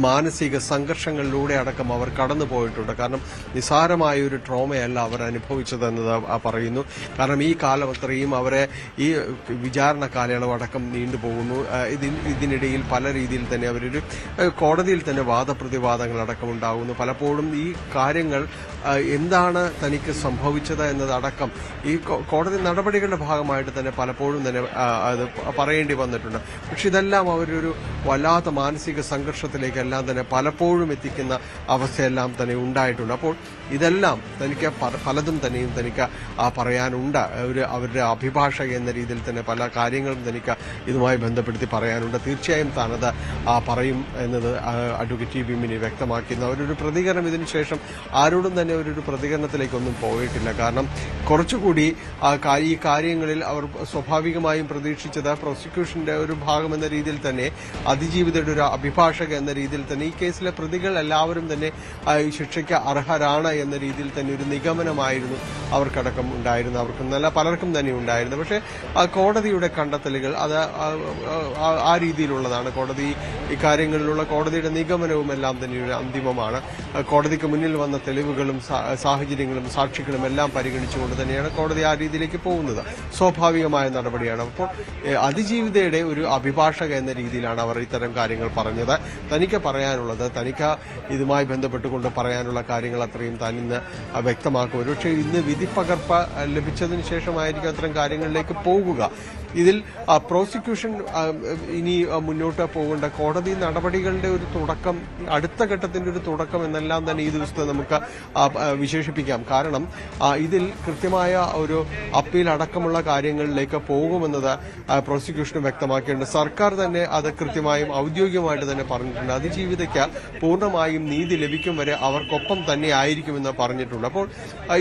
മാനസിക സംഘർഷങ്ങളിലൂടെ അടക്കം അവർ കടന്നു പോയിട്ടുണ്ട്. കാരണം നിസ്സാരമായ ഒരു ട്രോമയല്ല അവർ അനുഭവിച്ചതെന്നത് പറയുന്നു. കാരണം ഈ കാലം അത്രയും അവരെ ഈ വിചാരണ കാലയളവ് അടക്കം നീണ്ടുപോകുന്നു. ഇതിനിടയിൽ പല രീതിയിൽ തന്നെ അവരൊരു കോടതിയിൽ തന്നെ വാദപ്രതിവാദങ്ങൾ അടക്കം ഉണ്ടാകുന്നു. പലപ്പോഴും ഈ കാര്യങ്ങൾ എന്താണ് തനിക്ക് സംഭവിച്ചത് എന്നതടക്കം ഈ കോടതി നടപടികളുടെ ഭാഗമായിട്ട് തന്നെ പലപ്പോഴും തന്നെ അത് പറയേണ്ടി വന്നിട്ടുണ്ട്. പക്ഷെ ഇതെല്ലാം അവരൊരു വല്ലാത്ത മാനസിക സംഘർഷത്തിലേക്കെല്ലാം തന്നെ പലപ്പോഴും എത്തിക്കുന്ന അവസ്ഥയെല്ലാം തന്നെ ഉണ്ടായിട്ടുണ്ട്. അപ്പോൾ ഇതെല്ലാം തനിക്ക് പലതും തന്നെയും തനിക്ക് പറയാനുണ്ട്. അവരുടെ അഭിഭാഷക എന്ന രീതിയിൽ തന്നെ പല കാര്യങ്ങളും തനിക്ക് ഇതുമായി ബന്ധപ്പെടുത്തി പറയാനുണ്ട്. തീർച്ചയായും താനത് പറയും എന്നത് അഡ്വക്കേറ്റ് ടി പി മിനി വ്യക്തമാക്കുന്നു. അവരൊരു പ്രതികരണം ഇതിനു ശേഷം ആരോടും തന്നെ അവരൊരു പ്രതികരണത്തിലേക്കൊന്നും പോയിട്ടില്ല. കാരണം കുറച്ചുകൂടി ഈ കാര്യങ്ങളിൽ അവർ സ്വാഭാവികമായും പ്രതീക്ഷിച്ചത് പ്രോസിക്യൂഷന്റെ ഒരു ഭാഗം എന്ന രീതിയിൽ തന്നെ, അതിജീവിതയുടെ ഒരു അഭിഭാഷക എന്ന രീതിയിൽ തന്നെ ഈ കേസിലെ പ്രതികൾ എല്ലാവരും തന്നെ ശിക്ഷയ്ക്ക് അർഹരാണ് എന്ന രീതിയിൽ തന്നെ ഒരു നിഗമനമായിരുന്നു അവർക്കടക്കം ഉണ്ടായിരുന്നു, അവർക്ക് പലർക്കും തന്നെ ഉണ്ടായിരുന്നു. പക്ഷേ കോടതിയുടെ കണ്ടെത്തലുകൾ അത് ആ രീതിയിലുള്ളതാണ്. കോടതി ഇക്കാര്യങ്ങളിലുള്ള കോടതിയുടെ നിഗമനവും എല്ലാം തന്നെ ഒരു അന്തിമമാണ്. കോടതിക്ക് മുന്നിൽ വന്ന തെളിവുകളും സാഹചര്യങ്ങളും സാക്ഷികളും എല്ലാം പരിഗണിച്ചുകൊണ്ട് തന്നെയാണ് കോടതി ആ രീതിയിലേക്ക് പോകുന്നത്. സ്വാഭാവികമായ നടപടിയാണ്. അപ്പോൾ അതിജീവിതയുടെ ഒരു അഭിഭാഷക എന്ന രീതിയിലാണ് അവർ ഇത്തരം കാര്യങ്ങൾ പറഞ്ഞത്. തനിക്ക് പറയാനുള്ളത്, തനിക്ക് ഇതുമായി ബന്ധപ്പെട്ടുകൊണ്ട് പറയാനുള്ള കാര്യങ്ങൾ അത്രയും താൻ ഇന്ന് വ്യക്തമാക്കും. ഒരുപക്ഷെ ഇന്ന് വിധിപ്പകർപ്പ് ലഭിച്ചതിന് ശേഷമായിരിക്കും അത്തരം കാര്യങ്ങളിലേക്ക് പോകുക. ഇതിൽ പ്രോസിക്യൂഷൻ ഇനി മുന്നോട്ട് പോകേണ്ട കോടതി നടപടികളുടെ ഒരു തുടക്കം, അടുത്ത ഘട്ടത്തിന്റെ ഒരു തുടക്കം എന്നെല്ലാം തന്നെ ഈ ദിവസത്തെ നമുക്ക് വിശേഷിപ്പിക്കാം. കാരണം ഇതിൽ കൃത്യമായ ഒരു അപ്പീൽ അടക്കമുള്ള കാര്യങ്ങളിലേക്ക് പോകുമെന്നത് പ്രോസിക്യൂഷന് വ്യക്തമാക്കിയിട്ടുണ്ട്. സർക്കാർ തന്നെ അത് കൃത്യമായും ഔദ്യോഗികമായിട്ട് തന്നെ പറഞ്ഞിട്ടുണ്ട്. അതിജീവിതയ്ക്ക് പൂർണ്ണമായും നീതി ലഭിക്കും വരെ അവർക്കൊപ്പം തന്നെ ആയിരിക്കുമെന്ന് പറഞ്ഞിട്ടുണ്ട്. അപ്പോൾ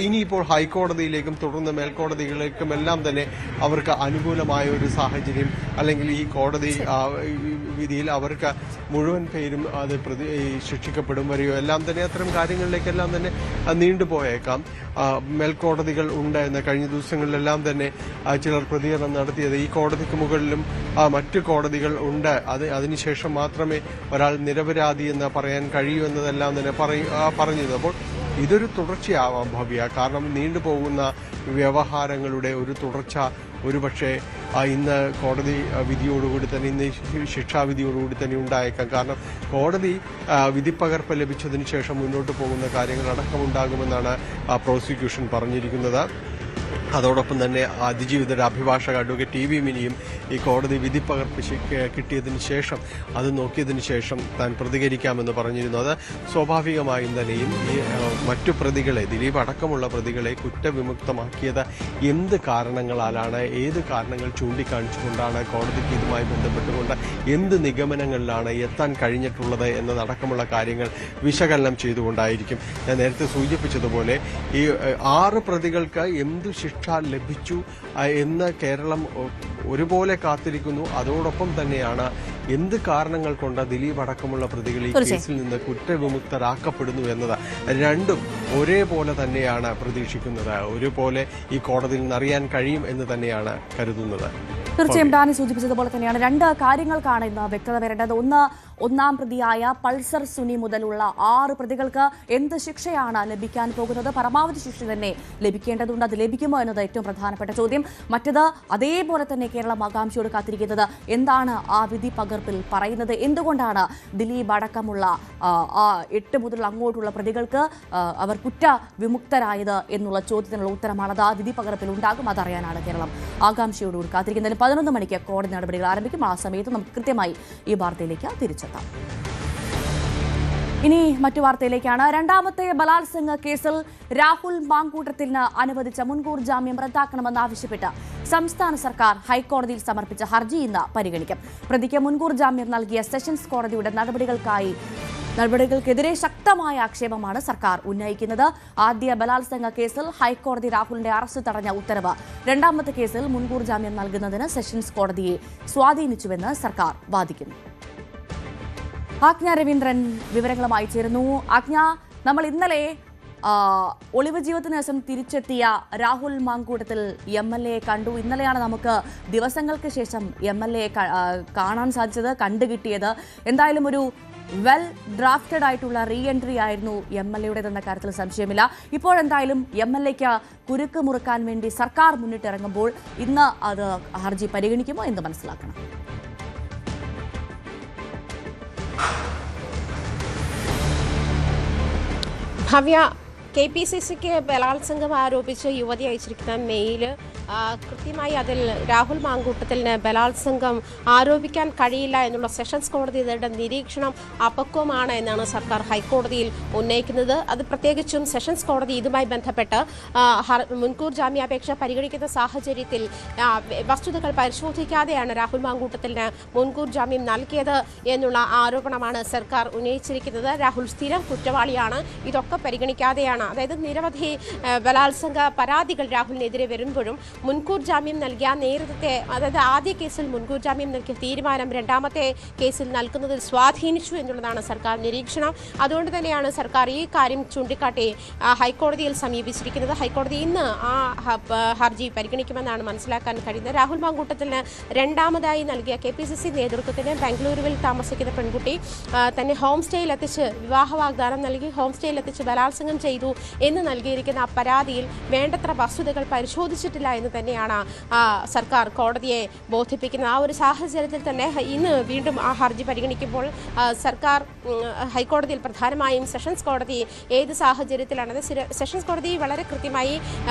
ഇനിയിപ്പോൾ ഹൈക്കോടതിയിലേക്കും തുടർന്ന് മേൽക്കോടതികളിലേക്കും എല്ലാം തന്നെ അവർക്ക് അനുകൂലമായ ഒരു സാഹചര്യം, അല്ലെങ്കിൽ ഈ കോടതി വിധിയിൽ അവർക്ക് മുഴുവൻ പേരും അത് ശിക്ഷിക്കപ്പെടും വരെയോ എല്ലാം തന്നെ അത്തരം കാര്യങ്ങളിലേക്കെല്ലാം തന്നെ നീണ്ടുപോയേക്കാം. മേൽക്കോടതികൾ ഉണ്ട് എന്ന് കഴിഞ്ഞ ദിവസങ്ങളിലെല്ലാം തന്നെ ചിലർ പ്രതികരണം നടത്തിയത്. ഈ കോടതിക്ക് മുകളിലും മറ്റു കോടതികൾ ഉണ്ട്, അതിനുശേഷം മാത്രമേ ഒരാൾ നിരപരാധി എന്ന് പറയാൻ കഴിയൂ എന്നതെല്ലാം തന്നെ പറഞ്ഞത്. അപ്പോൾ ഇതൊരു തുടർച്ചയാവാം ഭവ്യ. കാരണം നീണ്ടുപോകുന്ന വ്യവഹാരങ്ങളുടെ ഒരു തുടർച്ച ഒരുപക്ഷെ ഇന്ന് കോടതി വിധിയോടുകൂടി തന്നെ, ഇന്ന് ശിക്ഷാവിധിയോടുകൂടി തന്നെ ഉണ്ടായേക്കാം. കാരണം കോടതി വിധിപ്പകർപ്പ് ലഭിച്ചതിന് ശേഷം മുന്നോട്ട് പോകുന്ന കാര്യങ്ങൾ അടക്കമുണ്ടാകുമെന്നാണ് പ്രോസിക്യൂഷൻ പറഞ്ഞിരിക്കുന്നത്. അതോടൊപ്പം തന്നെ അതിജീവിതയുടെ അഭിഭാഷക അഡ്വക്കേറ്റ് ടി വി മിനിയും ഈ കോടതി വിധിപ്പകർപ്പ് കിട്ടിയതിന് ശേഷം അത് നോക്കിയതിന് ശേഷം താൻ പ്രതികരിക്കാമെന്ന് പറഞ്ഞിരുന്നു. അത് സ്വാഭാവികമായും തന്നെയും ഈ മറ്റു പ്രതികളെ, ദിലീപ് അടക്കമുള്ള പ്രതികളെ കുറ്റവിമുക്തമാക്കിയത് എന്ത് കാരണങ്ങളാലാണ്, ഏത് കാരണങ്ങൾ ചൂണ്ടിക്കാണിച്ചുകൊണ്ടാണ്, കോടതിക്ക് ഇതുമായി ബന്ധപ്പെട്ടുകൊണ്ട് എന്ത് നിഗമനങ്ങളിലാണ് എത്താൻ കഴിഞ്ഞിട്ടുള്ളത് എന്നതടക്കമുള്ള കാര്യങ്ങൾ വിശകലനം ചെയ്തുകൊണ്ടായിരിക്കും. ഞാൻ നേരത്തെ സൂചിപ്പിച്ചതുപോലെ ഈ 6 പ്രതികൾക്ക് എന്തു ശിക്ഷ ലഭിച്ചു എന്ന് കേരളം ഒരുപോലെ കാത്തിരിക്കുന്നു. അതോടൊപ്പം തന്നെയാണ് എന്ത് കാരണങ്ങൾ കൊണ്ട് ദിലീപ് അടക്കമുള്ള പ്രതികൾ ഈ കേസിൽ നിന്ന് കുറ്റവിമുക്തരാക്കപ്പെടുന്നു എന്നത് രണ്ടും ഒരേപോലെ തന്നെയാണ് പ്രതീക്ഷിക്കുന്നത്. ഒരുപോലെ ഈ കോടതിയിൽ നിന്ന് അറിയാൻ കഴിയും എന്ന് തന്നെയാണ് കരുതുന്നത്. തീർച്ചയായും ഡാനി സൂചിപ്പിച്ചതുപോലെ തന്നെയാണ് 2 കാര്യങ്ങൾക്കാണ് ഇന്ന് വ്യക്തത വരേണ്ടത്. ഒന്നാം പ്രതിയായ പൾസർ സുനി മുതലുള്ള 6 പ്രതികൾക്ക് എന്ത് ശിക്ഷയാണ് ലഭിക്കാൻ പോകുന്നത്? പരമാവധി ശിക്ഷ തന്നെ ലഭിക്കേണ്ടതുണ്ട്. അത് ലഭിക്കുമോ എന്നത് ഏറ്റവും പ്രധാനപ്പെട്ട ചോദ്യം. മറ്റത് അതേപോലെ തന്നെ കേരളം ആകാംക്ഷയോട് കാത്തിരിക്കുന്നത് എന്താണ് ആ വിധി പകർപ്പിൽ പറയുന്നത്? എന്തുകൊണ്ടാണ് ദിലീപ് അടക്കമുള്ള 8 മുതൽ അങ്ങോട്ടുള്ള പ്രതികൾക്ക് അവർ കുറ്റവിമുക്തരായത് എന്നുള്ള ചോദ്യത്തിനുള്ള ഉത്തരമാണത് ആ വിധി പകർപ്പിൽ ഉണ്ടാകും. അതറിയാനാണ് കേരളം ആകാംക്ഷയോടുകൂടി കാത്തിരിക്കുന്നതിന് 11 മണിക്ക് കോടതി നടപടികൾ ആരംഭിക്കും. ആ സമയത്ത് നമുക്ക് കൃത്യമായി ഈ വാർത്തയിലേക്ക് തിരിച്ചെത്താം. ഇനി മറ്റു വാർത്തയിലേക്കാണ്. രണ്ടാമത്തെ ബലാത്സംഗ കേസിൽ രാഹുൽ മാങ്കൂട്ടത്തിന് അനുവദിച്ച മുൻകൂർ ജാമ്യം റദ്ദാക്കണമെന്നാവശ്യപ്പെട്ട് സംസ്ഥാന സർക്കാർ ഹൈക്കോടതിയിൽ സമർപ്പിച്ച ഹർജി ഇന്ന് പരിഗണിക്കും. പ്രതിക്ക് മുൻകൂർ ജാമ്യം നൽകിയ സെഷൻസ് കോടതിയുടെ നടപടികൾക്കെതിരെ ശക്തമായ ആക്ഷേപമാണ് സർക്കാർ ഉന്നയിക്കുന്നത്. ആദ്യ ബലാത്സംഗ കേസിൽ ഹൈക്കോടതി രാഹുലിന്റെ അറസ്റ്റ് തടഞ്ഞ ഉത്തരവ് രണ്ടാമത്തെ കേസിൽ മുൻകൂർ ജാമ്യം നൽകുന്നതിന് സെഷൻസ് കോടതിയെ സ്വാധീനിച്ചുവെന്ന് സർക്കാർ വാദിക്കുന്നു. ആജ്ഞ രവീന്ദ്രൻ വിവരങ്ങളുമായി ചേരുന്നു. ആജ്ഞ, നമ്മൾ ഇന്നലെ ഒളിവ് ജീവിതത്തിന് ശേഷം തിരിച്ചെത്തിയ രാഹുൽ മാങ്കൂട്ടത്തിൽ MLA കണ്ടു. ഇന്നലെയാണ് നമുക്ക് ദിവസങ്ങൾക്ക് ശേഷം MLA കാണാൻ സാധിച്ചത്, കണ്ടുകിട്ടിയത്. എന്തായാലും ഒരു വെൽ ഡ്രാഫ്റ്റഡ് ആയിട്ടുള്ള റീ എൻട്രി ആയിരുന്നു MLAയുടേതെന്ന കാര്യത്തിൽ സംശയമില്ല. ഇപ്പോഴെന്തായാലും MLAയ്ക്ക് കുരുക്ക് മുറുക്കാൻ വേണ്ടി സർക്കാർ മുന്നിട്ടിറങ്ങുമ്പോൾ ഇന്ന് അത് ഹർജി പരിഗണിക്കുമോ എന്ന് മനസ്സിലാക്കണം. ഭവ്യ, KPCCക്ക് ബലാത്സംഗം ആരോപിച്ച് യുവതി അയച്ചിരിക്കുന്ന മെയിൽ കൃത്യമായി അതിൽ രാഹുൽ മാങ്കൂട്ടത്തിന് ബലാത്സംഗം ആരോപിക്കാൻ കഴിയില്ല എന്നുള്ള സെഷൻസ് കോടതിയുടെ നിരീക്ഷണം അപക്വമാണ് എന്നാണ് സർക്കാർ ഹൈക്കോടതിയിൽ ഉന്നയിക്കുന്നത്. അത് പ്രത്യേകിച്ചും സെഷൻസ് കോടതി ഇതുമായി ബന്ധപ്പെട്ട് മുൻകൂർ ജാമ്യാപേക്ഷ പരിഗണിക്കുന്ന സാഹചര്യത്തിൽ വസ്തുതകൾ പരിശോധിക്കാതെയാണ് രാഹുൽ മാങ്കൂട്ടത്തിന് മുൻകൂർ ജാമ്യം നൽകിയത് എന്നുള്ള ആരോപണമാണ് സർക്കാർ ഉന്നയിച്ചിരിക്കുന്നത്. രാഹുൽ സ്ഥിരം കുറ്റവാളിയാണ്, ഇതൊക്കെ പരിഗണിക്കാതെയാണ്, അതായത് നിരവധി ബലാത്സംഗ പരാതികൾ രാഹുലിനെതിരെ വരുമ്പോഴും മുൻകൂർ ജാമ്യം നൽകിയ നേരത്തെ, അതായത് ആദ്യ കേസിൽ മുൻകൂർ ജാമ്യം നൽകിയ തീരുമാനം രണ്ടാമത്തെ കേസിൽ നൽകുന്നതിൽ സ്വാധീനിച്ചു എന്നുള്ളതാണ് സർക്കാർ നിരീക്ഷണം. അതുകൊണ്ട് തന്നെയാണ് സർക്കാർ ഈ കാര്യം ചൂണ്ടിക്കാട്ടി ഹൈക്കോടതിയിൽ സമീപിച്ചിരിക്കുന്നത്. ഹൈക്കോടതി ഇന്ന് ആ ഹർജി പരിഗണിക്കുമെന്നാണ് മനസ്സിലാക്കാൻ കഴിയുന്നത്. രാഹുൽ മാങ്കൂട്ടത്തിന് രണ്ടാമതായി നൽകിയ KPCC നേതൃത്വത്തിന് ബംഗളൂരുവിൽ താമസിക്കുന്ന പെൺകുട്ടി തന്നെ ഹോം സ്റ്റേയിൽ എത്തിച്ച് വിവാഹ വാഗ്ദാനം നൽകി ഹോം സ്റ്റേയിൽ എത്തിച്ച് ബലാത്സംഗം ചെയ്തു എന്ന് നൽകിയിരിക്കുന്ന ആ പരാതിയിൽ വേണ്ടത്ര വസ്തുതകൾ പരിശോധിച്ചിട്ടില്ല എന്ന് തന്നെയാണ് സർക്കാർ കോടതിയെ ബോധിപ്പിക്കുന്നത്. ആ ഒരു സാഹചര്യത്തിൽ തന്നെ ഇന്ന് വീണ്ടും ആ ഹർജി പരിഗണിക്കുമ്പോൾ സർക്കാർ ഹൈക്കോടതിയിൽ പ്രധാനമായും സെഷൻസ് കോടതി ഏത് സാഹചര്യത്തിലാണ്, സെഷൻസ് കോടതി വളരെ കൃത്യമായി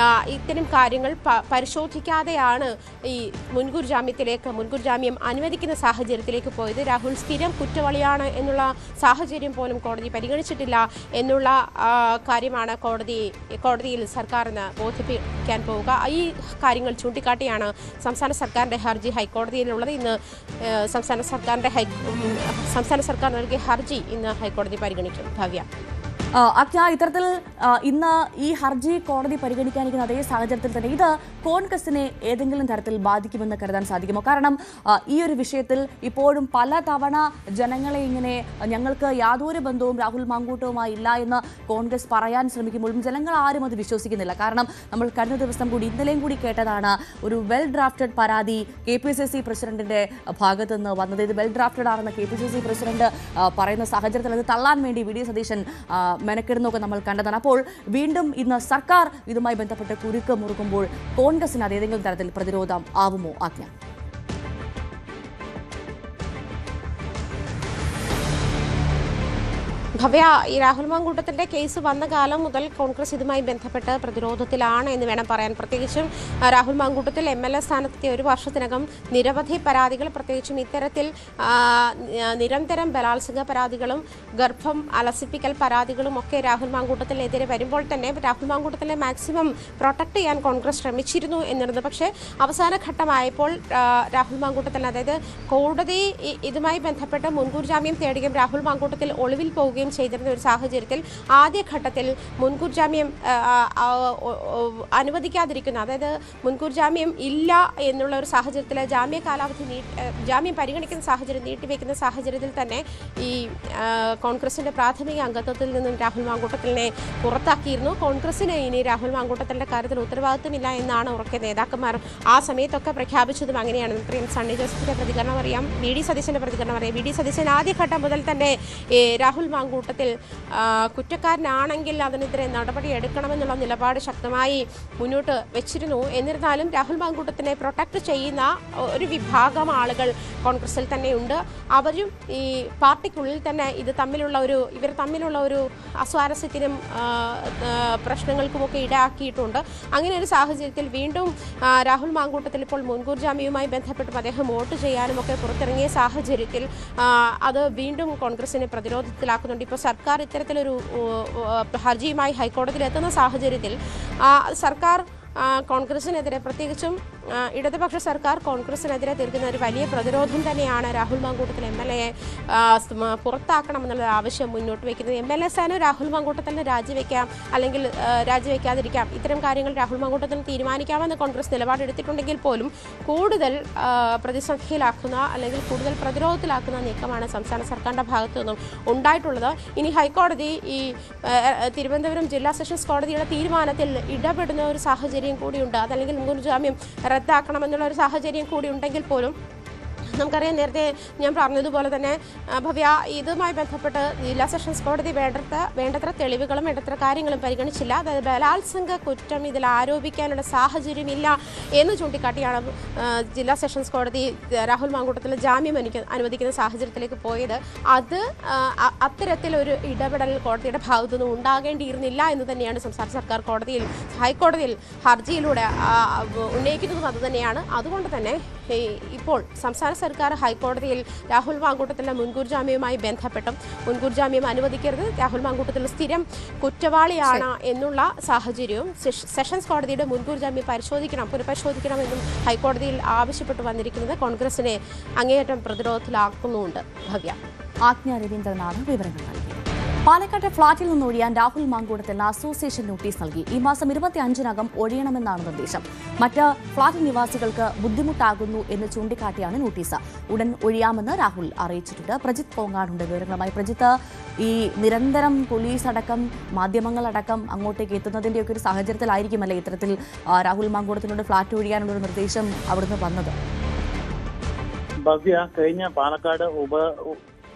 ഇത്തരം കാര്യങ്ങൾ പരിശോധിക്കാതെയാണ് ഈ മുൻകൂർ ജാമ്യം അനുവദിക്കുന്ന സാഹചര്യത്തിലേക്ക് പോയത്. രാഹുൽ സ്ഥിരം കുറ്റവാളിയാണ് എന്നുള്ള സാഹചര്യം പോലും കോടതി പരിഗണിച്ചിട്ടില്ല എന്നുള്ള കാര്യമാണ് കോടതിയിൽ സർക്കാരിന് ബോധിപ്പിക്കാൻ പോവുക. ഈ കാര്യങ്ങൾ ചൂണ്ടിക്കാട്ടിയാണ് സംസ്ഥാന സർക്കാരിൻ്റെ ഹർജി ഹൈക്കോടതിയിലുള്ളത്. ഇന്ന് സംസ്ഥാന സർക്കാർ നൽകിയ ഹർജി ഇന്ന് ഹൈക്കോടതി പരിഗണിക്കും. ഭവ്യ, അജ്ഞ, ഇത്തരത്തിൽ ഇന്ന് ഈ ഹർജി കോടതി പരിഗണിക്കാനിരിക്കുന്ന അതേ സാഹചര്യത്തിൽ തന്നെ ഇത് കോൺഗ്രസിനെ ഏതെങ്കിലും തരത്തിൽ ബാധിക്കുമെന്ന് കരുതാൻ സാധിക്കുമോ? കാരണം ഈ ഒരു വിഷയത്തിൽ ഇപ്പോഴും പലതവണ ജനങ്ങളെ ഇങ്ങനെ ഞങ്ങൾക്ക് യാതൊരു ബന്ധവും രാഹുൽ മാങ്കൂട്ടവുമായി ഇല്ല എന്ന് കോൺഗ്രസ് പറയാൻ ശ്രമിക്കുമ്പോഴും ജനങ്ങൾ ആരും അത് വിശ്വസിക്കുന്നില്ല. കാരണം നമ്മൾ കഴിഞ്ഞ ദിവസം കൂടി ഇന്നലെയും കൂടി കേട്ടതാണ് ഒരു വെൽ ഡ്രാഫ്റ്റഡ് പരാതി KPCC പ്രസിഡന്റിന്റെ ഭാഗത്തു നിന്ന് വന്നത്. ഇത് വെൽ ഡ്രാഫ്റ്റഡ് ആണെന്ന് KPCC പ്രസിഡന്റ് പറയുന്ന സാഹചര്യത്തിൽ അത് തള്ളാൻ വേണ്ടി VD സതീശൻ മെനക്കെടുന്നൊക്കെ നമ്മൾ കണ്ടതാണ്. അപ്പോൾ വീണ്ടും ഇന്ന് സർക്കാർ ഇതുമായി ബന്ധപ്പെട്ട് കുരുക്ക് മുറുക്കുമ്പോൾ കോൺഗ്രസിന് അത് ഏതെങ്കിലും തരത്തിൽ പ്രതിരോധം ആവുമോ? ആജ്ഞ, ഭവ്യ, ഈ രാഹുൽ മാങ്കൂട്ടത്തിൻ്റെ കേസ് വന്ന കാലം മുതൽ കോൺഗ്രസ് ഇതുമായി ബന്ധപ്പെട്ട് പ്രതിരോധത്തിലാണ് എന്ന് വേണം പറയാൻ. പ്രത്യേകിച്ചും രാഹുൽ മാങ്കൂട്ടത്തിൽ MLA സ്ഥാനത്തെത്തിയ ഒരു വർഷത്തിനകം നിരവധി പരാതികൾ, പ്രത്യേകിച്ചും ഇത്തരത്തിൽ നിരന്തരം ബലാത്സംഗ പരാതികളും ഗർഭം അലസിപ്പിക്കൽ പരാതികളും ഒക്കെ രാഹുൽ മാങ്കൂട്ടത്തിനെതിരെ വരുമ്പോൾ തന്നെ രാഹുൽ മാങ്കൂട്ടത്തിനെ മാക്സിമം പ്രൊട്ടക്ട് ചെയ്യാൻ കോൺഗ്രസ് ശ്രമിച്ചിരുന്നു എന്നിരുന്നു. പക്ഷേ അവസാന ഘട്ടമായപ്പോൾ രാഹുൽ മാങ്കൂട്ടത്തിന്, അതായത് കോടതി ഇതുമായി ബന്ധപ്പെട്ട് മുൻകൂർ ജാമ്യം തേടുകയും രാഹുൽ മാങ്കൂട്ടത്തിൽ ഒളിവിൽ പോവുകയും ചെയ്തിരുന്ന ഒരു സാഹചര്യത്തിൽ ആദ്യഘട്ടത്തിൽ മുൻകൂർ ജാമ്യം അനുവദിക്കാതിരിക്കുന്ന, അതായത് മുൻകൂർ ജാമ്യം ഇല്ല എന്നുള്ള ഒരു സാഹചര്യത്തിൽ ജാമ്യം പരിഗണിക്കുന്ന സാഹചര്യം നീട്ടിവെക്കുന്ന സാഹചര്യത്തിൽ തന്നെ ഈ കോൺഗ്രസിൻ്റെ പ്രാഥമിക അംഗത്വത്തിൽ നിന്നും രാഹുൽ മാങ്കൂട്ടത്തിനെ പുറത്താക്കിയിരുന്നു. കോൺഗ്രസിന് ഇനി രാഹുൽ മാങ്കൂട്ടത്തിൻ്റെ കാര്യത്തിൽ ഉത്തരവാദിത്വമില്ല എന്നാണ് ഉറക്കെ നേതാക്കന്മാർ ആ സമയത്തൊക്കെ പ്രഖ്യാപിച്ചതും അങ്ങനെയാണ്. നമുക്കറിയാം, സണ്ണി ജോസഫിൻ്റെ പ്രതികരണം അറിയാം, VD സതീശൻ്റെ പ്രതികരണം അറിയാം. VD സതീശൻ ആദ്യഘട്ടം മുതൽ തന്നെ രാഹുൽ മാങ്കൂട്ടത്തിൽ കുറ്റക്കാരനാണെങ്കിൽ അതിനെതിരെ നടപടിയെടുക്കണമെന്നുള്ള നിലപാട് ശക്തമായി മുന്നോട്ട് വെച്ചിരുന്നു. എന്നിരുന്നാലും രാഹുൽ മാങ്കൂട്ടത്തിനെ പ്രൊട്ടക്ട് ചെയ്യുന്ന ഒരു വിഭാഗം ആളുകൾ കോൺഗ്രസിൽ തന്നെയുണ്ട്. അവരും ഈ പാർട്ടിക്കുള്ളിൽ തന്നെ ഇവർ തമ്മിലുള്ള ഒരു അസ്വാരസ്യത്തിനും പ്രശ്നങ്ങൾക്കുമൊക്കെ ഇടയാക്കിയിട്ടുണ്ട്. അങ്ങനെ ഒരു സാഹചര്യത്തിൽ വീണ്ടും രാഹുൽ മാങ്കൂട്ടത്തിൽ ഇപ്പോൾ മുൻകൂർ ജാമ്യവുമായി ബന്ധപ്പെട്ടും അദ്ദേഹം വോട്ട് ചെയ്യാനും ഒക്കെ പുറത്തിറങ്ങിയ സാഹചര്യത്തിൽ അത് വീണ്ടും കോൺഗ്രസിനെ പ്രതിരോധത്തിലാക്കുന്നുണ്ട്. ഇപ്പോൾ സർക്കാർ ഇത്തരത്തിലൊരു ഹർജിയുമായി ഹൈക്കോടതിയിൽ എത്തുന്ന സാഹചര്യത്തിൽ സർക്കാർ കോൺഗ്രസിനെതിരെ, പ്രത്യേകിച്ചും ഇടതുപക്ഷ സർക്കാർ കോൺഗ്രസിനെതിരെ തീർക്കുന്ന ഒരു വലിയ പ്രതിരോധം തന്നെയാണ് രാഹുൽ മാങ്കൂട്ടത്തിൽ MLA പുറത്താക്കണമെന്നുള്ള ആവശ്യം മുന്നോട്ട് വയ്ക്കുന്നത്. MLA സ്ഥാനം രാഹുൽ മാങ്കൂട്ടത്തിന് രാജിവെക്കാം, അല്ലെങ്കിൽ രാജിവെക്കാതിരിക്കാം, ഇത്തരം കാര്യങ്ങൾ രാഹുൽ മാങ്കൂട്ടത്തിന് തീരുമാനിക്കാമെന്ന് കോൺഗ്രസ് നിലപാടെടുത്തിട്ടുണ്ടെങ്കിൽ പോലും കൂടുതൽ പ്രതിസന്ധിയിലാക്കുന്ന അല്ലെങ്കിൽ കൂടുതൽ പ്രതിരോധത്തിലാക്കുന്ന നീക്കമാണ് സംസ്ഥാന സർക്കാരിൻ്റെ ഭാഗത്തു നിന്നും ഉണ്ടായിട്ടുള്ളത്. ഇനി ഹൈക്കോടതി ഈ തിരുവനന്തപുരം ജില്ലാ സെഷൻസ് കോടതിയുടെ തീരുമാനത്തിൽ ഇടപെടുന്ന ഒരു സാഹചര്യം കൂടിയുണ്ട്, അതല്ലെങ്കിൽ മുൻകൂർ റദ്ദാക്കണമെന്നുള്ള ഒരു സാഹചര്യം കൂടി ഉണ്ടെങ്കിൽ പോലും നമുക്കറിയാം, നേരത്തെ ഞാൻ പറഞ്ഞതുപോലെ തന്നെ ഭവ്യ, ഇതുമായി ബന്ധപ്പെട്ട് ജില്ലാ സെഷൻസ് കോടതി വേണ്ടത്ര തെളിവുകളും വേണ്ടത്ര കാര്യങ്ങളും പരിഗണിച്ചില്ല. അതായത് ബലാത്സംഗ കുറ്റം ഇതിൽ ആരോപിക്കാനുള്ള സാഹചര്യമില്ല എന്ന് ചൂണ്ടിക്കാട്ടിയാണ് ജില്ലാ സെഷൻസ് കോടതി രാഹുൽ മാങ്കൂട്ടത്തിൽ ജാമ്യം അനുവദിക്കുന്ന സാഹചര്യത്തിലേക്ക് പോയത്. അത് അത്തരത്തിലൊരു ഇടപെടൽ കോടതിയുടെ ഭാഗത്തുനിന്ന് ഉണ്ടാകേണ്ടിയിരുന്നില്ല എന്ന് തന്നെയാണ് സംസ്ഥാന സർക്കാർ ഹൈക്കോടതിയിൽ ഹർജിയിലൂടെ ഉന്നയിക്കുന്നതും അതുതന്നെയാണ്. അതുകൊണ്ട് തന്നെ ഇപ്പോൾ സംസ്ഥാന സർക്കാർ ഹൈക്കോടതിയിൽ രാഹുൽ മാങ്കൂട്ടത്തിലെ മുൻകൂർ ജാമ്യവുമായി ബന്ധപ്പെട്ടും മുൻകൂർ ജാമ്യം അനുവദിക്കരുത്, രാഹുൽ മാങ്കൂട്ടത്തിൽ സ്ഥിരം കുറ്റവാളിയാണ് എന്നുള്ള സാഹചര്യവും സെഷൻസ് കോടതിയുടെ മുൻകൂർ ജാമ്യം പുനഃപരിശോധിക്കണമെന്നും ഹൈക്കോടതിയിൽ ആവശ്യപ്പെട്ടു വന്നിരിക്കുന്നത് കോൺഗ്രസിനെ അങ്ങേയറ്റം പ്രതിരോധത്തിലാക്കുന്നുണ്ട്. ഭവ്യ. ആജ്ഞ രവീന്ദ്രനാണ് വിവരങ്ങൾ നൽകിയത്. പാലക്കാട്ടെ ഫ്ളാറ്റിൽ നിന്ന് ഒഴിയാൻ രാഹുൽ മാങ്കൂട്ടത്തിന് അസോസിയേഷൻ നോട്ടീസ് നൽകി. ഈ മാസം 25-നകം ഒഴിയണമെന്നാണ് നിർദ്ദേശം. മറ്റ് ഫ്ളാറ്റ് നിവാസികൾക്ക് ബുദ്ധിമുട്ടാകുന്നു എന്ന് ചൂണ്ടിക്കാട്ടിയാണ് നോട്ടീസ്. ഉടൻ ഒഴിയാമെന്ന് രാഹുൽ അറിയിച്ചിട്ടുണ്ട്. പ്രജിത്ത് കോങ്ങാടുണ്ട് വിവരങ്ങളുമായി. പ്രജിത്ത്, ഈ നിരന്തരം പോലീസ് അടക്കം മാധ്യമങ്ങളടക്കം അങ്ങോട്ടേക്ക് എത്തുന്നതിൻ്റെയൊക്കെ ഒരു സാഹചര്യത്തിലായിരിക്കുമല്ലേ ഇത്തരത്തിൽ രാഹുൽ മാങ്കൂട്ടത്തിനോട് ഫ്ളാറ്റ് ഒഴിയാനുള്ളൊരു നിർദ്ദേശം അവിടുന്ന് വന്നത്? ഭവ്യ, കഴിഞ്ഞ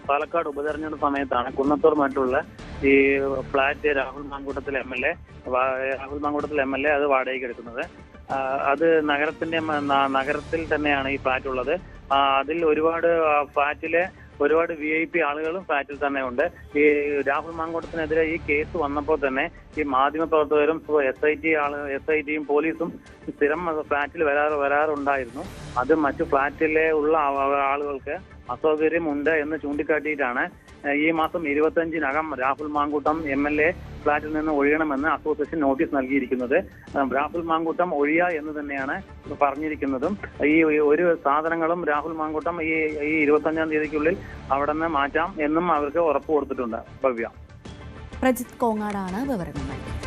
പാലക്കാട് ഉപതെരഞ്ഞെടുപ്പ് സമയത്താണ് കുന്നത്തൂർമായിട്ടുള്ള ഈ flat Rahul Mankoottathil M L A അത് വാടകയ്ക്ക് എടുക്കുന്നത്. അത് നഗരത്തിൽ തന്നെയാണ് ഈ ഫ്ളാറ്റ് ഉള്ളത്. അതിൽ ഒരുപാട് VIP ആളുകളും ഫ്ളാറ്റിൽ തന്നെ ഉണ്ട്. ഈ രാഹുൽ മാങ്കൂട്ടത്തിനെതിരെ ഈ കേസ് വന്നപ്പോൾ തന്നെ ഈ മാധ്യമപ്രവർത്തകരും SITയും പോലീസും സ്ഥിരം ഫ്ളാറ്റിൽ വരാറുണ്ടായിരുന്നു. അത് മറ്റു ഫ്ളാറ്റിലെ ഉള്ള ആളുകൾക്ക് അസൗകര്യമുണ്ട് എന്ന് ചൂണ്ടിക്കാട്ടിയിട്ടാണ് ഈ മാസം 25-നകം രാഹുൽ മാങ്കൂട്ടം MLA ഫ്ളാറ്റിൽ നിന്ന് ഒഴിയണമെന്ന് അസോസിയേഷൻ നോട്ടീസ് നൽകിയിരിക്കുന്നത്. രാഹുൽ മാങ്കൂട്ടം ഒഴിയ എന്ന് തന്നെയാണ് പറഞ്ഞിരിക്കുന്നതും. ഈ ഒരു സാധനങ്ങളും രാഹുൽ മാങ്കൂട്ടം ഈ 25-ാം തീയതിക്കുള്ളിൽ അവിടെ നിന്ന് മാറ്റാം എന്നും അവർക്ക് ഉറപ്പ് കൊടുത്തിട്ടുണ്ട്. ഭവ്യ. പ്രജിത്ത് കോങ്ങാടാണ് വിവരങ്ങൾ നൽകിയത്.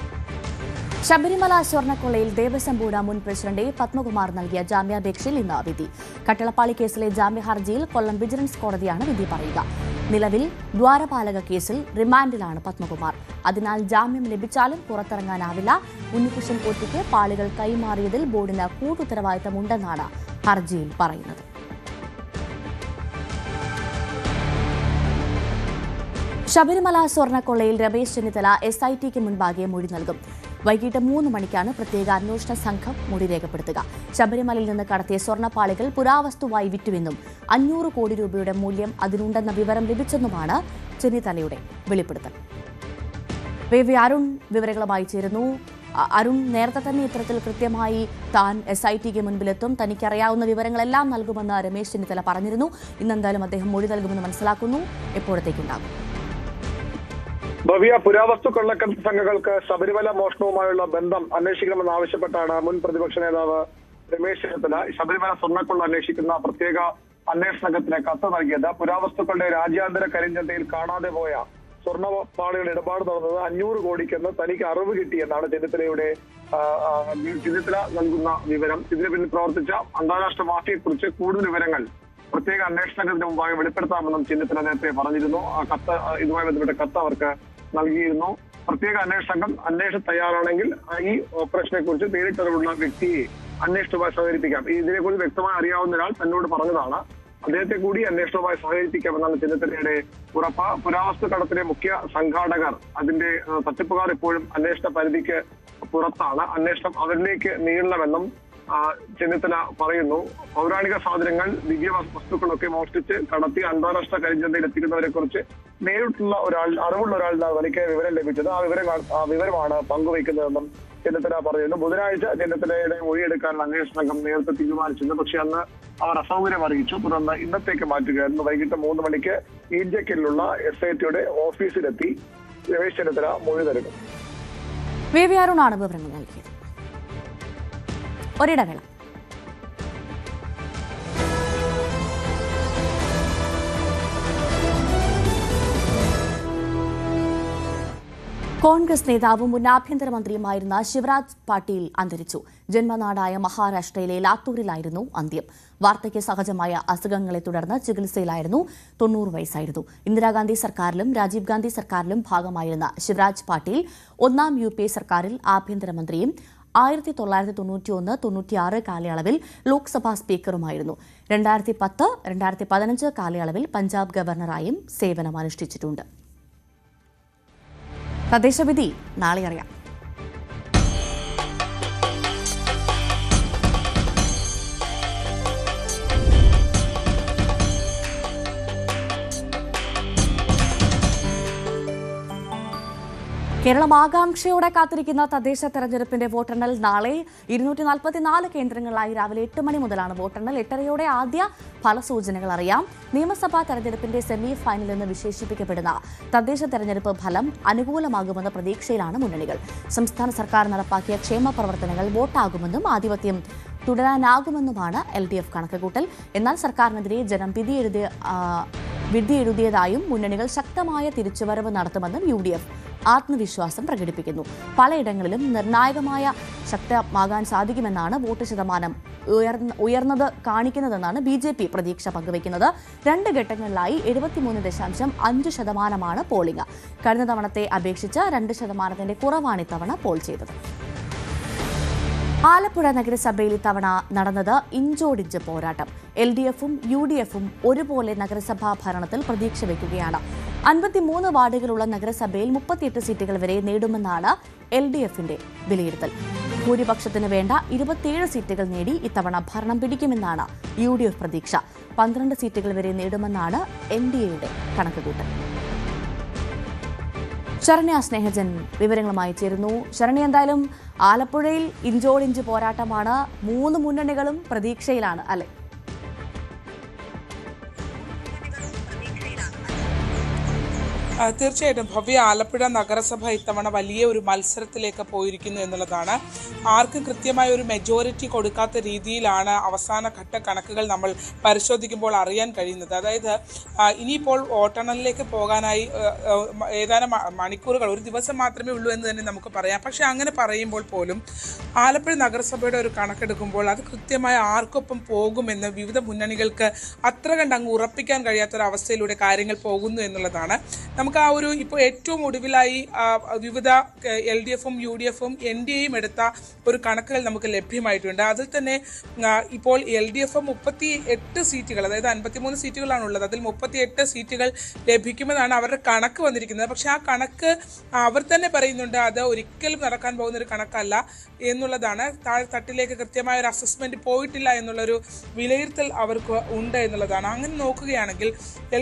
ശബരിമല സ്വർണ്ണക്കൊള്ളയിൽ ദേവസ്വം ബോർഡ് മുൻ പ്രസിഡന്റ് പത്മകുമാർ നൽകിയ ജാമ്യാപേക്ഷയിൽ ഇന്ന് വിധി. കട്ടളപ്പാളി കേസിലെ ജാമ്യ ഹർജിയിൽ കൊല്ലം വിജിലൻസ് കോടതിയാണ് വിധി പറയുക. നിലവിൽ ദ്വാരപാലക കേസിൽ റിമാൻഡിലാണ് പത്മകുമാർ. അതിനാൽ ജാമ്യം ലഭിച്ചാലും പുറത്തിറങ്ങാനാവില്ല. ഉണ്ണികൃഷ്ണൻ പോറ്റിക്ക് പാളികൾ കൈമാറിയതിൽ ബോർഡിന് കൂട്ടുത്തരവാദിത്തമുണ്ടെന്നാണ് ഹർജിയിൽ പറയുന്നത്. ശബരിമല സ്വർണ്ണക്കൊള്ളയിൽ രമേശ് ചെന്നിത്തല SITക്ക് മുൻപാകെ മൊഴി നൽകും. വൈകിട്ട് 3 മണിക്കാണ് പ്രത്യേക അന്വേഷണ സംഘം മൊഴി രേഖപ്പെടുത്തുക. ശബരിമലയിൽ നിന്ന് കടത്തിയ സ്വർണ്ണപ്പാളികൾ പുരാവസ്തുവായി വിറ്റുവെന്നും 500 കോടി രൂപയുടെ മൂല്യം അതിനുണ്ടെന്ന വിവരം ലഭിച്ചെന്നുമാണ് ചെന്നിത്തലയുടെ വെളിപ്പെടുത്തൽ. അരുൺ വിവരങ്ങളുമായി ചേരുന്നു. അരുൺ, നേരത്തെ തന്നെ ഇത്തരത്തിൽ കൃത്യമായി താൻ SITക്ക് മുൻപിലെത്തും, തനിക്കറിയാവുന്ന വിവരങ്ങളെല്ലാം നൽകുമെന്ന് രമേശ് ചെന്നിത്തല പറഞ്ഞിരുന്നു. ഇന്നെന്തായാലും അദ്ദേഹം മൊഴി നൽകുമെന്ന് മനസ്സിലാക്കുന്നു. എപ്പോഴത്തേക്കുണ്ടാകും? ഭവ്യ, പുരാവസ്തു കൊള്ളക്കടത്ത് സംഘങ്ങൾക്ക് ശബരിമല മോഷണവുമായുള്ള ബന്ധം അന്വേഷിക്കണമെന്നാവശ്യപ്പെട്ടാണ് മുൻ പ്രതിപക്ഷ നേതാവ് രമേശ് ചെന്നിത്തല ശബരിമല സ്വർണ്ണക്കൊള്ള അന്വേഷിക്കുന്ന പ്രത്യേക അന്വേഷണ സംഘത്തിന് കത്ത് നൽകിയത്. പുരാവസ്തുക്കളുടെ രാജ്യാന്തര കരിഞ്ചന്തയിൽ കാണാതെ പോയ സ്വർണ്ണപ്പാളികളുടെ ഇടപാട് നടന്നത് 500 കോടിക്കെന്ന് തനിക്ക് അറിവ് കിട്ടിയെന്നാണ് ചെന്നിത്തല നൽകുന്ന വിവരം. ഇതിന് പിന്നിൽ പ്രവർത്തിച്ച അന്താരാഷ്ട്ര മാഫിയെക്കുറിച്ച് കൂടുതൽ വിവരങ്ങൾ പ്രത്യേക അന്വേഷണ സംഘത്തിന് മുമ്പാകെ വെളിപ്പെടുത്താമെന്നും ചെന്നിത്തല നേരത്തെ പറഞ്ഞിരുന്നു. ആ കത്ത്, ഇതുമായി ബന്ധപ്പെട്ട കത്ത് അവർക്ക് നൽകിയിരുന്നു. പ്രത്യേക അന്വേഷണ സംഘം അന്വേഷണം തയ്യാറാണെങ്കിൽ ഈ ഓപ്പറേഷനെ കുറിച്ച് നേരിട്ടറിവുള്ള വ്യക്തിയെ അന്വേഷണവുമായി സഹകരിപ്പിക്കാം. ഇതിനെക്കുറിച്ച് വ്യക്തമായി അറിയാവുന്ന ഒരാൾ തന്നോട് പറഞ്ഞതാണ്. അദ്ദേഹത്തെ കൂടി അന്വേഷണവുമായി സഹകരിപ്പിക്കാമെന്നാണ് ചെന്നിത്തലയുടെ ഉറപ്പ്. പുരാവസ്തു കടത്തിലെ മുഖ്യ സംഘാടകർ, അതിന്റെ തട്ടിപ്പുകാർ ഇപ്പോഴും അന്വേഷണ പരിധിക്ക് പുറത്താണ്. അന്വേഷണം അവരിലേക്ക് നീളണമെന്നും ചെന്നിത്തല പറയുന്നു. പൗരാണിക സാധനങ്ങൾ, ദിവ്യ വസ്തുക്കളൊക്കെ മോഷ്ടിച്ച് കടത്തി അന്താരാഷ്ട്ര കരിഞ്ചന്തയിൽ എത്തിക്കുന്നവരെ കുറിച്ച് നേരിട്ടുള്ള അറിവുള്ള ഒരാളുടെ തനിക്ക് വിവരം ലഭിച്ചത്. ആ വിവരമാണ് പങ്കുവയ്ക്കുന്നതെന്നും ചെന്നിത്തല പറയുന്നു. ബുധനാഴ്ച ചെന്നിത്തലയുടെ മൊഴിയെടുക്കാനുള്ള അന്വേഷണ സംഘം നേരത്തെ തീരുമാനിച്ചിരുന്നു. പക്ഷെ അന്ന് അവർ അസൗകര്യം അറിയിച്ചു. തുടർന്ന് ഇന്നത്തേക്ക് മാറ്റുകയായിരുന്നു. വൈകിട്ട് 3 മണിക്ക് ഈഞ്ചക്കലിലുള്ള SITയുടെ ഓഫീസിലെത്തി രമേശ് ചെന്നിത്തല മൊഴി നൽകും. വി അരുണാണ് വിവരങ്ങൾ നൽകിയത്. ഒരിടവേള. കോൺഗ്രസ് നേതാവും മുൻ ആഭ്യന്തരമന്ത്രിയുമായിരുന്ന ശിവരാജ് പാട്ടീൽ അന്തരിച്ചു. ജന്മനാടായ മഹാരാഷ്ട്രയിലെ ലാത്തൂരിലായിരുന്നു അന്ത്യം. വാർദ്ധക്യ സഹജമായ അസുഖങ്ങളെ തുടർന്ന് ചികിത്സയിലായിരുന്നു. 90 വയസ്സായിരുന്നു. ഇന്ദിരാഗാന്ധി സർക്കാരിലും രാജീവ് ഗാന്ധി സർക്കാരിലും ഭാഗമായിരുന്ന ശിവരാജ് പാട്ടീൽ 1ാം UPA സർക്കാരിൽ ആഭ്യന്തരമന്ത്രിയും 1991-96 കാലയളവിൽ ലോക്സഭാ സ്പീക്കറുമായിരുന്നു. 2010-2015 കാലയളവിൽ പഞ്ചാബ് ഗവർണറായും സേവനമനുഷ്ഠിച്ചിട്ടുണ്ട്. തദ്ദേശവിധി നാളെ അറിയാം. കേരളം ആകാംക്ഷയോടെ കാത്തിരിക്കുന്ന തദ്ദേശ തെരഞ്ഞെടുപ്പിന്റെ വോട്ടെണ്ണൽ നാളെ 244 കേന്ദ്രങ്ങളിലായി രാവിലെ 8 മണി മുതലാണ് വോട്ടെണ്ണൽ. 8:30യോടെ ആദ്യ ഫലസൂചനകൾ അറിയാം. നിയമസഭാ തെരഞ്ഞെടുപ്പിന്റെ സെമി ഫൈനൽ എന്ന് വിശേഷിപ്പിക്കപ്പെടുന്ന തദ്ദേശ തെരഞ്ഞെടുപ്പ് ഫലം അനുകൂലമാകുമെന്ന പ്രതീക്ഷയിലാണ് മുന്നണികൾ. സംസ്ഥാന സർക്കാർ നടപ്പാക്കിയ ക്ഷേമ പ്രവർത്തനങ്ങൾ വോട്ടാകുമെന്നും ആധിപത്യം തുടരാനാകുമെന്നുമാണ് LDF കണക്കുകൂട്ടൽ. എന്നാൽ സർക്കാരിനെതിരെ ജനം വിധിയെഴുതിയതായും മുന്നണികൾ ശക്തമായ തിരിച്ചുവരവ് നടത്തുമെന്നും UDF ആത്മവിശ്വാസം പ്രകടിപ്പിക്കുന്നു. പലയിടങ്ങളിലും നിർണായകമായ ശക്തമാകാൻ സാധിക്കുമെന്നാണ് വോട്ട് ശതമാനം ഉയർന്നത് കാണിക്കുന്നതെന്നാണ് BJP പ്രതീക്ഷ പങ്കുവയ്ക്കുന്നത്. 2 ഘട്ടങ്ങളിലായി 73.5% പോളിംഗ്. കഴിഞ്ഞ തവണത്തെ അപേക്ഷിച്ച് 2% കുറവാണ് ഇത്തവണ പോൾ ചെയ്തത്. ആലപ്പുഴ നഗരസഭയിൽ ഇത്തവണ നടന്നത് ഇഞ്ചോടിഞ്ച് പോരാട്ടം. LDFും UDFും ഒരുപോലെ നഗരസഭാ ഭരണത്തിൽ പ്രതീക്ഷ വയ്ക്കുകയാണ്. 53 വാർഡുകളുള്ള നഗരസഭയിൽ 38 സീറ്റുകൾ വരെ നേടുമെന്നാണ് LDFിന്റെ വിലയിരുത്തൽ. ഭൂരിപക്ഷത്തിന് വേണ്ട 27 സീറ്റുകൾ നേടി ഇത്തവണ ഭരണം പിടിക്കുമെന്നാണ് UDF പ്രതീക്ഷ. 12 സീറ്റുകൾ വരെ നേടുമെന്നാണ് NDAയുടെ കണക്കുകൂട്ടൽ. ശരണ്യ സ്നേഹജൻ വിവരങ്ങളുമായി ചേരുന്നു. ശരണ്യ, എന്തായാലും ആലപ്പുഴയിൽ ഇഞ്ചോടിഞ്ച് പോരാട്ടമാണ്. 3 മുന്നണികളും പ്രതീക്ഷയിലാണ് അല്ലെ? തീർച്ചയായിട്ടും ഭവ്യ, ആലപ്പുഴ നഗരസഭ ഇത്തവണ വലിയ ഒരു മത്സരത്തിലേക്ക് പോയിരിക്കുന്നു എന്നുള്ളതാണ്. ആർക്കും കൃത്യമായ ഒരു മെജോറിറ്റി കൊടുക്കാത്ത രീതിയിലാണ് അവസാന ഘട്ട കണക്കുകൾ നമ്മൾ പരിശോധിക്കുമ്പോൾ അറിയാൻ കഴിയുന്നത്. അതായത് ഇനിയിപ്പോൾ വോട്ടെണ്ണലിലേക്ക് പോകാനായി ഏതാനും മണിക്കൂറുകൾ, ഒരു ദിവസം മാത്രമേ ഉള്ളൂ എന്ന് തന്നെ നമുക്ക് പറയാം. പക്ഷെ അങ്ങനെ പറയുമ്പോൾ പോലും ആലപ്പുഴ നഗരസഭയുടെ ഒരു കണക്കെടുക്കുമ്പോൾ അത് കൃത്യമായ ആർക്കൊപ്പം പോകുമെന്ന് വിവിധ മുന്നണികൾക്ക് അത്ര കണ്ട് അങ്ങ് ഉറപ്പിക്കാൻ കഴിയാത്തൊരവസ്ഥയിലൂടെ കാര്യങ്ങൾ പോകുന്നു എന്നുള്ളതാണ്. നമുക്ക് ആ ഒരു ഇപ്പോൾ ഏറ്റവും ഒടുവിലായി വിവിധ LDFും UDFും NDAയും എടുത്ത ഒരു കണക്കുകൾ നമുക്ക് ലഭ്യമായിട്ടുണ്ട്. അതിൽ തന്നെ ഇപ്പോൾ LDF 38 സീറ്റുകൾ, അതായത് 53 സീറ്റുകളാണുള്ളത്. അതിൽ 38 സീറ്റുകൾ ലഭിക്കുമെന്നാണ് അവരുടെ കണക്ക് വന്നിരിക്കുന്നത്. പക്ഷെ ആ കണക്ക് അവർ തന്നെ പറയുന്നുണ്ട് അത് ഒരിക്കലും നടക്കാൻ പോകുന്ന ഒരു കണക്കല്ല എന്നുള്ളതാണ്. താഴെത്തട്ടിലേക്ക് കൃത്യമായ ഒരു അസസ്മെന്റ് പോയിട്ടില്ല എന്നുള്ളൊരു വിലയിരുത്തൽ അവർക്ക് ഉണ്ട് എന്നുള്ളതാണ്. അങ്ങനെ നോക്കുകയാണെങ്കിൽ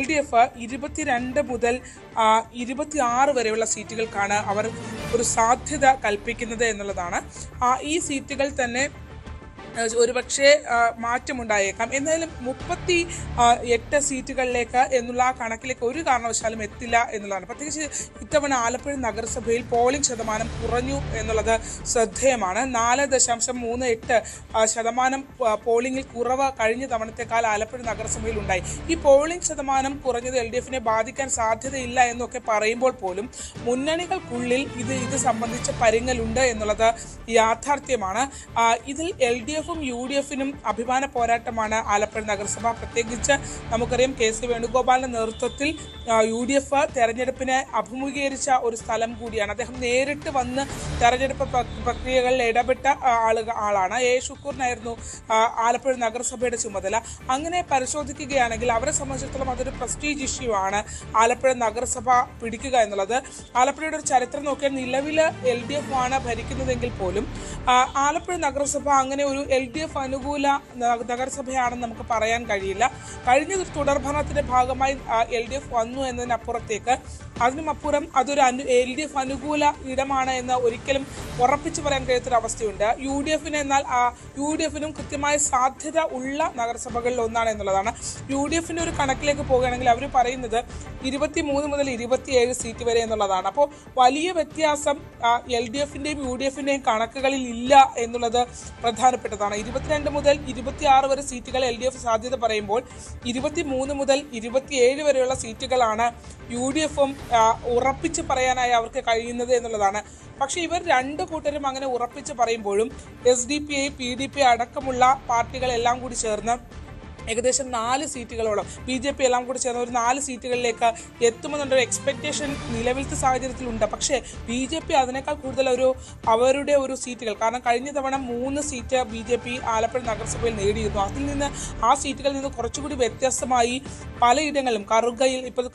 LDF 22 മുതൽ 26 വരെയുള്ള സീറ്റുകൾക്കാണ് അവർ ഒരു സാധ്യത കൽപ്പിക്കുന്നത് എന്നുള്ളതാണ്. ഈ സീറ്റുകൾ തന്നെ ഒരുപക്ഷെ മാറ്റമുണ്ടായേക്കാം. എന്നാലും 38 സീറ്റുകളിലേക്ക് എന്നുള്ള ആ കണക്കിലേക്ക് ഒരു കാരണവശാലും എത്തില്ല എന്നുള്ളതാണ്. പ്രത്യേകിച്ച് ഇത്തവണ ആലപ്പുഴ നഗരസഭയിൽ പോളിംഗ് ശതമാനം കുറഞ്ഞു എന്നുള്ളത് ശ്രദ്ധേയമാണ്. 4.38% പോളിംഗിൽ കുറവ് കഴിഞ്ഞ തവണത്തെക്കാൾ ആലപ്പുഴ നഗരസഭയിൽ ഉണ്ടായി. ഈ പോളിംഗ് ശതമാനം കുറഞ്ഞത് LDFിനെ ബാധിക്കാൻ സാധ്യതയില്ല എന്നൊക്കെ പറയുമ്പോൾ പോലും മുന്നണികൾക്കുള്ളിൽ ഇത് സംബന്ധിച്ച പരിങ്ങലുണ്ട് എന്നുള്ളത് യാഥാർത്ഥ്യമാണ്. ഇതിൽ LDF UDFിനും അഭിമാന പോരാട്ടമാണ് ആലപ്പുഴ നഗരസഭ. പ്രത്യേകിച്ച് നമുക്കറിയാം KC വേണുഗോപാലിന്റെ നേതൃത്വത്തിൽ UDF തെരഞ്ഞെടുപ്പിനെ അഭിമുഖീകരിച്ച ഒരു സ്ഥലം കൂടിയാണ്. അദ്ദേഹം നേരിട്ട് വന്ന് തെരഞ്ഞെടുപ്പ് പ്രക്രിയകളിൽ ഇടപെട്ട ആളാണ്. A ഷുക്കൂറിനായിരുന്നു ആലപ്പുഴ നഗരസഭയുടെ ചുമതല. അങ്ങനെ പരിശോധിക്കുകയാണെങ്കിൽ അവരെ സംബന്ധിച്ചിടത്തോളം അതൊരു പ്രസ്റ്റീജ് ഇഷ്യൂ ആണ് ആലപ്പുഴ നഗരസഭ പിടിക്കുക എന്നുള്ളത്. ആലപ്പുഴയുടെ ഒരു ചരിത്രം നോക്കിയാൽ നിലവിൽ LDF ആണ് ഭരിക്കുന്നതെങ്കിൽ പോലും ആലപ്പുഴ നഗരസഭ അങ്ങനെ ഒരു LDF അനുകൂല നഗരസഭയാണെന്ന് നമുക്ക് പറയാൻ കഴിയില്ല. കഴിഞ്ഞ തുടർഭരണത്തിന്റെ ഭാഗമായി LDF വന്നു എന്നതിനപ്പുറത്തേക്ക് അതിനുമപ്പുറം അതൊരു LDF അനുകൂല ഇടമാണ് എന്ന് ഒരിക്കലും ഉറപ്പിച്ചു പറയാൻ കഴിയാത്തൊരവസ്ഥയുണ്ട്. എന്നാൽ UDFനും കൃത്യമായ സാധ്യത ഉള്ള നഗരസഭകളിൽ ഒന്നാണ് എന്നുള്ളതാണ്. UDFന്റെ ഒരു കണക്കിലേക്ക് പോകുകയാണെങ്കിൽ അവർ പറയുന്നത് 23 മുതൽ 27 സീറ്റ് വരെ എന്നുള്ളതാണ്. അപ്പോൾ വലിയ വ്യത്യാസം LDFന്റെയും UDFന്റെയും കണക്കുകളിൽ ഇല്ല എന്നുള്ളത് പ്രധാനപ്പെട്ടതാണ്. 22 മുതൽ 26 വരെ സീറ്റുകൾ LDF സാധ്യത പറയുമ്പോൾ 23 മുതൽ 27 വരെയുള്ള സീറ്റുകളാണ് UDFും ഉറപ്പിച്ച് പറയാനായി അവർക്ക് കഴിയുന്നത് എന്നുള്ളതാണ്. പക്ഷെ ഇവർ രണ്ടു കൂട്ടരും അങ്ങനെ ഉറപ്പിച്ച് പറയുമ്പോഴും SDP, PDP അടക്കമുള്ള പാർട്ടികളെല്ലാം കൂടി ചേർന്ന് ഏകദേശം 4 സീറ്റുകളോളം BJP എല്ലാം കൂടി ചേർന്ന് ഒരു 4 സീറ്റുകളിലേക്ക് എത്തുമെന്നുള്ളൊരു എക്സ്പെക്ടേഷൻ നിലവിലത്തെ സാഹചര്യത്തിലുണ്ട്. പക്ഷേ BJP അതിനേക്കാൾ കൂടുതൽ അവരുടെ ഒരു സീറ്റുകൾ, കാരണം കഴിഞ്ഞ തവണ 3 സീറ്റ് BJP ആലപ്പുഴ നഗരസഭയിൽ നേടിയിരുന്നു. അതിൽ നിന്ന് ആ സീറ്റുകളിൽ നിന്ന് കുറച്ചുകൂടി വ്യത്യസ്തമായി പലയിടങ്ങളിലും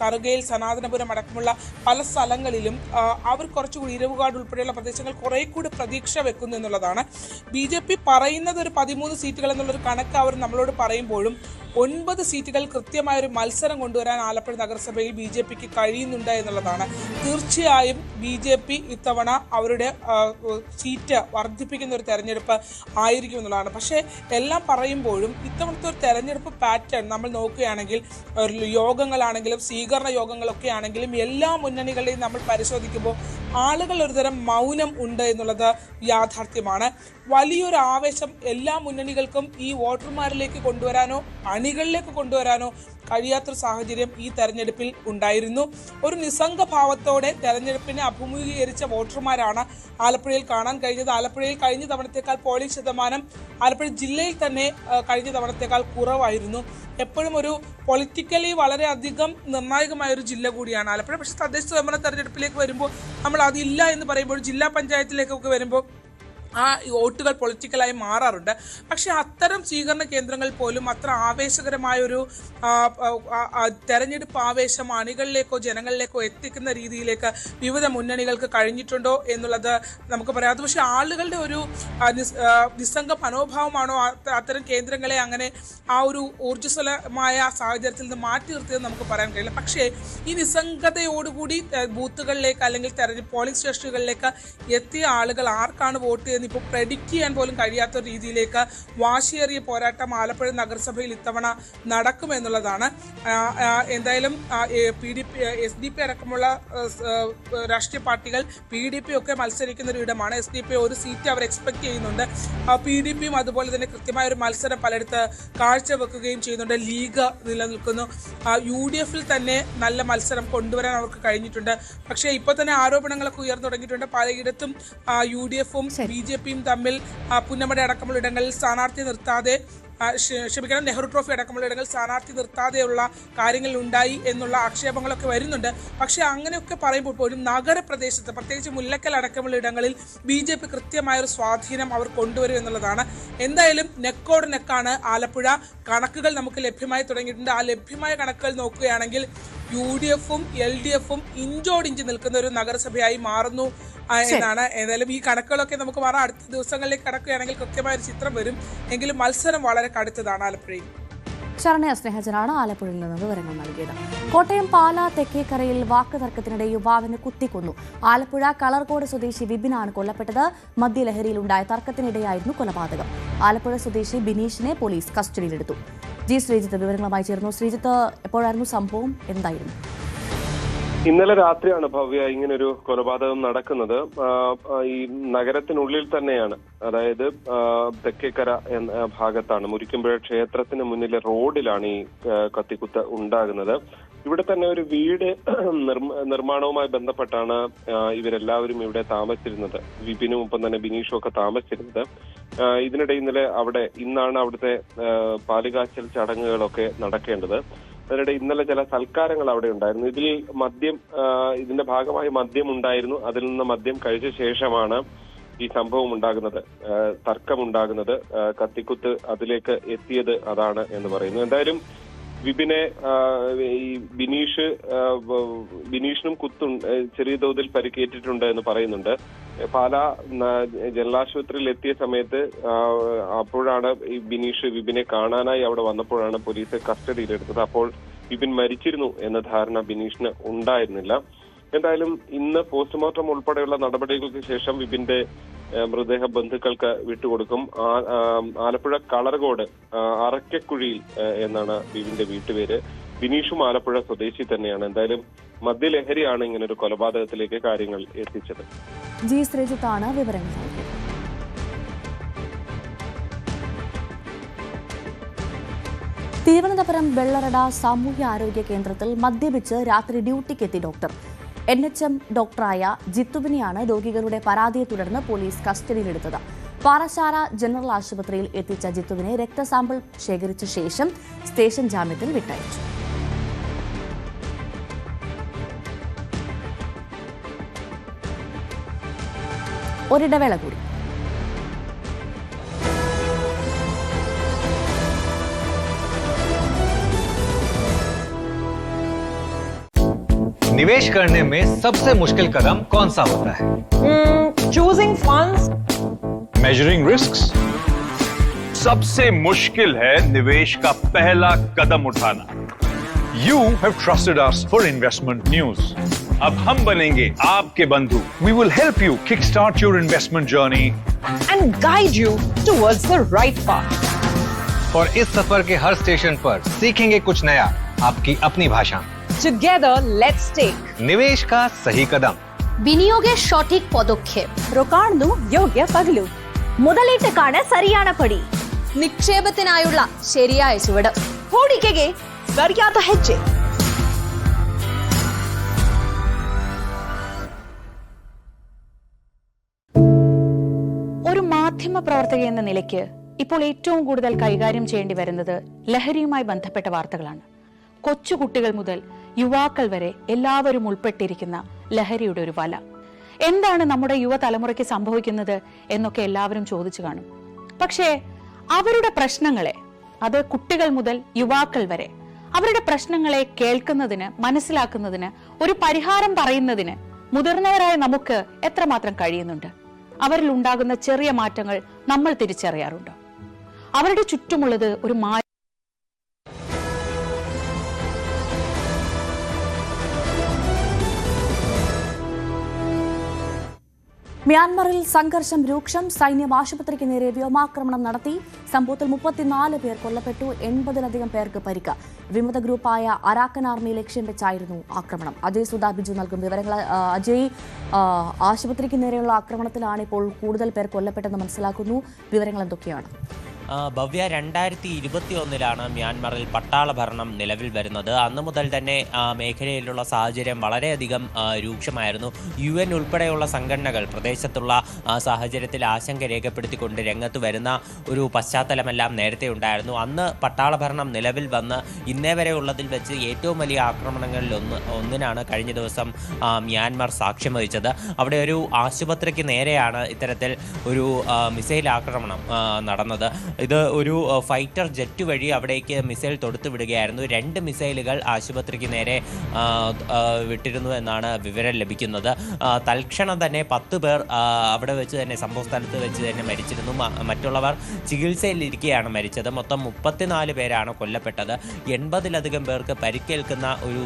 കറുകയിൽ സനാതനപുരം അടക്കമുള്ള പല സ്ഥലങ്ങളിലും അവർ കുറച്ചുകൂടി ഇരവുകാട് ഉൾപ്പെടെയുള്ള പ്രദേശങ്ങൾ കുറെ കൂടി പ്രതീക്ഷ വെക്കുന്നു എന്നുള്ളതാണ്. BJP പറയുന്നത് ഒരു 13 സീറ്റുകൾ എന്നുള്ളൊരു കണക്ക് അവർ നമ്മളോട് പറയുമ്പോഴും 9 സീറ്റുകൾ കൃത്യമായൊരു മത്സരം കൊണ്ടുവരാൻ ആലപ്പുഴ നഗരസഭയിൽ BJPക്ക് കഴിയുന്നുണ്ട് എന്നുള്ളതാണ്. തീർച്ചയായും BJP ഇത്തവണ അവരുടെ സീറ്റ് വർദ്ധിപ്പിക്കുന്ന ഒരു തെരഞ്ഞെടുപ്പ് ആയിരിക്കും എന്നുള്ളതാണ്. പക്ഷേ എല്ലാം പറയുമ്പോഴും ഇത്തവണത്തെ ഒരു തെരഞ്ഞെടുപ്പ് പാറ്റേൺ നമ്മൾ നോക്കുകയാണെങ്കിൽ യോഗങ്ങളാണെങ്കിലും സ്വീകരണ യോഗങ്ങളൊക്കെ ആണെങ്കിലും എല്ലാ മുന്നണികളെയും നമ്മൾ പരിശോധിക്കുമ്പോൾ ആളുകൾ ഒരുതരം മൗനം ഉണ്ട് എന്നുള്ളത് യാഥാർത്ഥ്യമാണ്. വലിയൊരു ആവേശം എല്ലാ മുന്നണികൾക്കും ഈ വോട്ടർമാരിലേക്ക് കൊണ്ടുവരാനോ അണികളിലേക്ക് കൊണ്ടുവരാനോ കഴിയാത്തൊരു സാഹചര്യം ഈ തെരഞ്ഞെടുപ്പിൽ ഉണ്ടായിരുന്നു. ഒരു നിസ്സംഗഭാവത്തോടെ തെരഞ്ഞെടുപ്പിനെ അഭിമുഖീകരിച്ച വോട്ടർമാരാണ് ആലപ്പുഴയിൽ കാണാൻ കഴിഞ്ഞത്. ആലപ്പുഴയിൽ കഴിഞ്ഞ തവണത്തേക്കാൾ പോളിംഗ് ശതമാനം ആലപ്പുഴ ജില്ലയിൽ തന്നെ കഴിഞ്ഞ തവണത്തേക്കാൾ കുറവായിരുന്നു. എപ്പോഴും ഒരു പൊളിറ്റിക്കലി വളരെയധികം നിർണായകമായ ഒരു ജില്ല കൂടിയാണ് ആലപ്പുഴ. പക്ഷേ തദ്ദേശ സ്വയംഭരണ തെരഞ്ഞെടുപ്പിലേക്ക് വരുമ്പോൾ നമ്മൾ അതില്ല എന്ന് പറയുമ്പോൾ ജില്ലാ പഞ്ചായത്തിലേക്കൊക്കെ വരുമ്പോൾ ആ വോട്ടുകൾ പൊളിറ്റിക്കലായി മാറാറുണ്ട്. പക്ഷെ അത്തരം സ്വീകരണ കേന്ദ്രങ്ങൾ പോലും അത്ര ആവേശകരമായൊരു തെരഞ്ഞെടുപ്പ് ആവേശം അണികളിലേക്കോ ജനങ്ങളിലേക്കോ എത്തിക്കുന്ന രീതിയിലേക്ക് വിവിധ മുന്നണികൾക്ക് കഴിഞ്ഞിട്ടുണ്ടോ എന്നുള്ളത് നമുക്ക് പറയാം. അത് പക്ഷേ ആളുകളുടെ ഒരു നിസ്സംഗ മനോഭാവമാണോ അത്തരം കേന്ദ്രങ്ങളെ അങ്ങനെ ആ ഒരു ഊർജ്ജസ്വലമായ സാഹചര്യത്തിൽ നിന്ന് മാറ്റി നിർത്തിയത് നമുക്ക് പറയാൻ കഴിയില്ല. പക്ഷേ ഈ നിസ്സംഗതയോടുകൂടി ബൂത്തുകളിലേക്ക് അല്ലെങ്കിൽ പോളിംഗ് സ്റ്റേഷനുകളിലേക്ക് എത്തിയ ആളുകൾ ആർക്കാണ് വോട്ട് ഇപ്പോൾ പ്രെഡിക്റ്റ് ചെയ്യാൻ പോലും കഴിയാത്ത രീതിയിലേക്ക് വാശിയേറിയ പോരാട്ടം ആലപ്പുഴ നഗരസഭയിൽ ഇത്തവണ നടക്കുമെന്നുള്ളതാണ്. എന്തായാലും PDP, SDP അടക്കമുള്ള രാഷ്ട്രീയ പാർട്ടികൾ PDP ഒക്കെ മത്സരിക്കുന്ന ഒരു ഇടമാണ്. SDP ഒരു സീറ്റ് അവർ എക്സ്പെക്ട് ചെയ്യുന്നുണ്ട്. PDPയും അതുപോലെ തന്നെ കൃത്യമായ ഒരു മത്സരം പലയിടത്ത് കാഴ്ചവെക്കുകയും ചെയ്യുന്നുണ്ട്. ലീഗ് നിലനിൽക്കുന്നു. UDFിൽ തന്നെ നല്ല മത്സരം കൊണ്ടുവരാൻ അവർക്ക് കഴിഞ്ഞിട്ടുണ്ട്. പക്ഷേ ഇപ്പോൾ തന്നെ ആരോപണങ്ങളൊക്കെ ഉയർന്നു തുടങ്ങിയിട്ടുണ്ട്. പലയിടത്തും UDFും BJPയും തമ്മിൽ പുന്നമട അടക്കമുള്ള ഇടങ്ങളിൽ സ്ഥാനാർത്ഥി നിർത്താതെ നെഹ്റു ട്രോഫി അടക്കമുള്ള ഇടങ്ങളിൽ സ്ഥാനാർത്ഥി നിർത്താതെയുള്ള കാര്യങ്ങൾ ഉണ്ടായി എന്നുള്ള ആക്ഷേപങ്ങളൊക്കെ വരുന്നുണ്ട്. പക്ഷേ അങ്ങനെയൊക്കെ പറയുമ്പോൾ പോലും നഗരപ്രദേശത്ത് പ്രത്യേകിച്ച് മുല്ലക്കൽ അടക്കമുള്ള ഇടങ്ങളിൽ BJP കൃത്യമായൊരു സ്വാധീനം അവർ കൊണ്ടുവരും എന്നുള്ളതാണ്. എന്തായാലും നെക്കോട് നെക്കാണ് ആലപ്പുഴ. കണക്കുകൾ നമുക്ക് ലഭ്യമായി തുടങ്ങിയിട്ടുണ്ട്. ആ ലഭ്യമായ കണക്കുകൾ നോക്കുകയാണെങ്കിൽ UDFും LDFും ഇഞ്ചോടിഞ്ച് നിൽക്കുന്ന ഒരു നഗരസഭയായി മാറുന്നു എന്നാണ്. ഏതായാലും ഈ കണക്കുകളൊക്കെ നമുക്ക് മാറാം. അടുത്ത ദിവസങ്ങളിലേക്ക് കടക്കുകയാണെങ്കിൽ കൃത്യമായ ഒരു ചിത്രം വരും. എങ്കിലും മത്സരം വളരെ കടുത്തതാണ് ആലപ്പുഴയിൽ. ശരണ്യ സ്നേഹജനാണ് ആലപ്പുഴയിൽ നിന്ന് വിവരങ്ങൾ നൽകിയത്. കോട്ടയം പാലാ തെക്കേക്കരയിൽ വാക്കുതർക്കത്തിനിടെ യുവാവിന് കുത്തിക്കൊന്നു. ആലപ്പുഴ കളർകോട് സ്വദേശി വിപിനാണ് കൊല്ലപ്പെട്ടത്. മദ്യലഹരിയിലുണ്ടായ തർക്കത്തിനിടെയായിരുന്നു കൊലപാതകം. ആലപ്പുഴ സ്വദേശി ബിനീഷിനെ പോലീസ് കസ്റ്റഡിയിലെടുത്തു. ശ്രീജിത്ത് വിവരങ്ങളുമായി ചേർന്നു. ശ്രീജിത്ത്, എപ്പോഴായിരുന്നു സംഭവം? എന്തായിരുന്നു? ഇന്നലെ രാത്രിയാണ് ഭവ്യ ഇങ്ങനൊരു കൊലപാതകം നടക്കുന്നത്. ഈ നഗരത്തിനുള്ളിൽ തന്നെയാണ്, അതായത് തെക്കേക്കര എന്ന ഭാഗത്താണ്. മുരിക്കുമ്പുഴ ക്ഷേത്രത്തിന് മുന്നിലെ റോഡിലാണ് ഈ കത്തിക്കുത്ത് ഉണ്ടാകുന്നത്. ഇവിടെ തന്നെ ഒരു വീട് നിർമ്മാണവുമായി ബന്ധപ്പെട്ടാണ് ഇവരെല്ലാവരും ഇവിടെ താമസിച്ചിരുന്നത്. വിപിനും ഒപ്പം തന്നെ ബിനീഷും ഒക്കെ താമസിച്ചിരുന്നത്. ഇതിനിടെ ഇന്നാണ് അവിടുത്തെ പാലുകാച്ചൽ ചടങ്ങുകളൊക്കെ നടക്കേണ്ടത്. അതിനിടെ ഇന്നലെ ചില സൽക്കാരങ്ങൾ അവിടെ ഉണ്ടായിരുന്നു. ഇതിന്റെ ഭാഗമായി മദ്യം ഉണ്ടായിരുന്നു. അതിൽ നിന്ന് മദ്യം കഴിച്ച ശേഷമാണ് ഈ സംഭവം ഉണ്ടാകുന്നത്, തർക്കമുണ്ടാകുന്നത്. കത്തിക്കുത്ത് അതിലേക്ക് എത്തിയത് അതാണ് എന്ന് പറയുന്നു. എന്തായാലും വിപിനെ ഈ ബിനീഷിനും ചെറിയ തോതിൽ പരിക്കേറ്റിട്ടുണ്ട് എന്ന് പറയുന്നുണ്ട്. പാലാ ജനറൽ എത്തിയ സമയത്ത് അപ്പോഴാണ് ഈ വിപിനെ കാണാനായി അവിടെ വന്നപ്പോഴാണ് പോലീസ് കസ്റ്റഡിയിലെടുത്തത്. അപ്പോൾ വിപിൻ മരിച്ചിരുന്നു എന്ന ധാരണ ബിനീഷിന് ഉണ്ടായിരുന്നില്ല. എന്തായാലും ഇന്ന് പോസ്റ്റ്മോർട്ടം ഉൾപ്പെടെയുള്ള നടപടികൾക്ക് ശേഷം വിപിന്റെ മൃതദേഹ ബന്ധുക്കൾക്ക് വിട്ടുകൊടുക്കും. ആലപ്പുഴ കളർകോട് അറക്കക്കുഴിയിൽ എന്നാണ് വിപിന്റെ വീട്ടുപേര്. ബിനീഷും ആലപ്പുഴ സ്വദേശി തന്നെയാണ്. എന്തായാലും മദ്യലഹരിയാണ് ഇങ്ങനൊരു കൊലപാതകത്തിലേക്ക് കാര്യങ്ങൾ എത്തിച്ചത്. ജി ശ്രീജിത്താണ് വിവരങ്ങൾ നൽകിയത്. തിരുവനന്തപുരം വെള്ളറട സാമൂഹ്യ ആരോഗ്യ കേന്ദ്രത്തിൽ മദ്യപിച്ച് രാത്രി ഡ്യൂട്ടിക്കെത്തി ഡോക്ടർ. NHM ഡോക്ടറായ ജിത്തുവിനെയാണ് രോഗികളുടെ പരാതിയെ തുടർന്ന് പോലീസ് കസ്റ്റഡിയിലെടുത്തത്. പാറശാല ജനറൽ ആശുപത്രിയിൽ എത്തിച്ച ജിത്തുവിനെ രക്തസാമ്പിൾ ശേഖരിച്ച ശേഷം സ്റ്റേഷൻ ജാമ്യത്തിൽ വിട്ടയച്ചു. ഒരിടവേള കൂടി. निवेश करने में सबसे मुश्किल कदम कौन सा होता है? Choosing funds. Measuring risks. सबसे मुश्किल है निवेश का पहला कदम उठाना. You have trusted us for investment news. अब हम बनेंगे आपके बंधु. We will help you kickstart your investment journey And guide you towards the right path. और इस सफर के हर स्टेशन पर सीखेंगे कुछ नया आपकी अपनी भाषा. Together, let's take निवेश का सही कदम. വിനിയോഗ സঠিক പദക്ഷേപം. റൊക്കാണു യോഗ്യ പഗലു. മുതലീട്ടുകാണ് സരിയാന പടി. നിക്ഷേപത്തിനായുള്ള ശരിയായ ചുവട്. ഹൂഡിಕೆಗೆ ಸರಿಯಾದ ಹೆಜ್ಜೆ. ഒരു മാധ്യമ പ്രവർത്തക എന്ന നിലയ്ക്ക് ഇപ്പോൾ ഏറ്റവും കൂടുതൽ കൈകാര്യം ചെയ്യേണ്ടി വരുന്നത് ലഹരിയുമായി ബന്ധപ്പെട്ട വാർത്തകളാണ്. കൊച്ചുകുട്ടികൾ മുതൽ യുവാക്കൾ വരെ എല്ലാവരും ഉൾപ്പെട്ടിരിക്കുന്ന ലഹരിയുടെ ഒരു വല. എന്താണ് നമ്മുടെ യുവതലമുറയ്ക്ക് സംഭവിക്കുന്നത് എന്നൊക്കെ എല്ലാവരും ചോദിച്ചു കാണും. പക്ഷേ അവരുടെ പ്രശ്നങ്ങളെ, അത് കുട്ടികൾ മുതൽ യുവാക്കൾ വരെ, അവരുടെ പ്രശ്നങ്ങളെ കേൾക്കുന്നതിന്, മനസ്സിലാക്കുന്നതിന്, ഒരു പരിഹാരം പറയുന്നതിന് മുതിർന്നവരായ നമുക്ക് എത്രമാത്രം കഴിയുന്നുണ്ട്? അവരിൽ ഉണ്ടാകുന്ന ചെറിയ മാറ്റങ്ങൾ നമ്മൾ തിരിച്ചറിയാറുണ്ടോ? അവരുടെ ചുറ്റുമുള്ളത് ഒരു മ്യാൻമറിൽ സംഘർഷം രൂക്ഷം. സൈന്യം ആശുപത്രിക്ക് നേരെ വ്യോമാക്രമണം നടത്തി. സംഭവത്തിൽ 34 പേർ കൊല്ലപ്പെട്ടു, 80-ലധികം പേർക്ക് പരിക്ക്. വിമത ഗ്രൂപ്പായ അരാക്കൻ ആർമി ലക്ഷ്യം വെച്ചായിരുന്നു ആക്രമണം. അജയ് സുധാ ബിജു നൽകും വിവരങ്ങൾ. അജയ്, ആശുപത്രിക്ക് നേരെയുള്ള ആക്രമണത്തിലാണ് ഇപ്പോൾ കൂടുതൽ പേർ കൊല്ലപ്പെട്ടെന്ന് മനസ്സിലാക്കുന്നു. വിവരങ്ങൾ എന്തൊക്കെയാണ്? ഭവ്യ, 2021 മ്യാൻമറിൽ പട്ടാള ഭരണം നിലവിൽ വരുന്നത്. അന്നു മുതൽ തന്നെ മേഖലയിലുള്ള സാഹചര്യം വളരെയധികം രൂക്ഷമായിരുന്നു. UN ഉൾപ്പെടെയുള്ള സംഘടനകൾ പ്രദേശത്തുള്ള സാഹചര്യത്തിൽ ആശങ്ക രേഖപ്പെടുത്തിക്കൊണ്ട് രംഗത്ത് വരുന്ന ഒരു പശ്ചാത്തലമെല്ലാം നേരത്തെ ഉണ്ടായിരുന്നു. അന്ന് പട്ടാള ഭരണം നിലവിൽ വന്ന് ഇന്നേ വരെ ഉള്ളതിൽ വെച്ച് ഏറ്റവും വലിയ ആക്രമണങ്ങളിൽ ഒന്നിനാണ് കഴിഞ്ഞ ദിവസം മ്യാൻമർ സാക്ഷ്യം വഹിച്ചത്. അവിടെ ഒരു ആശുപത്രിക്ക് നേരെയാണ് ഇത്തരത്തിൽ ഒരു മിസൈൽ ആക്രമണം നടന്നത്. ഇത് ഒരു ഫൈറ്റർ ജെറ്റ് വഴി അവിടേക്ക് മിസൈൽ തൊടുത്തു വിടുകയായിരുന്നു. 2 മിസൈലുകൾ ആശുപത്രിക്ക് നേരെ വിട്ടിരുന്നു എന്നാണ് വിവരം ലഭിക്കുന്നത്. തൽക്ഷണം തന്നെ 10 പേർ അവിടെ വെച്ച് തന്നെ, സംഭവ സ്ഥലത്ത് വെച്ച് തന്നെ മരിച്ചിരുന്നു. മറ്റുള്ളവർ ചികിത്സയിലിരിക്കെയാണ് മരിച്ചത്. മൊത്തം 34 പേരാണ് കൊല്ലപ്പെട്ടത്. 80-ലധികം പേർക്ക് പരിക്കേൽക്കുന്ന ഒരു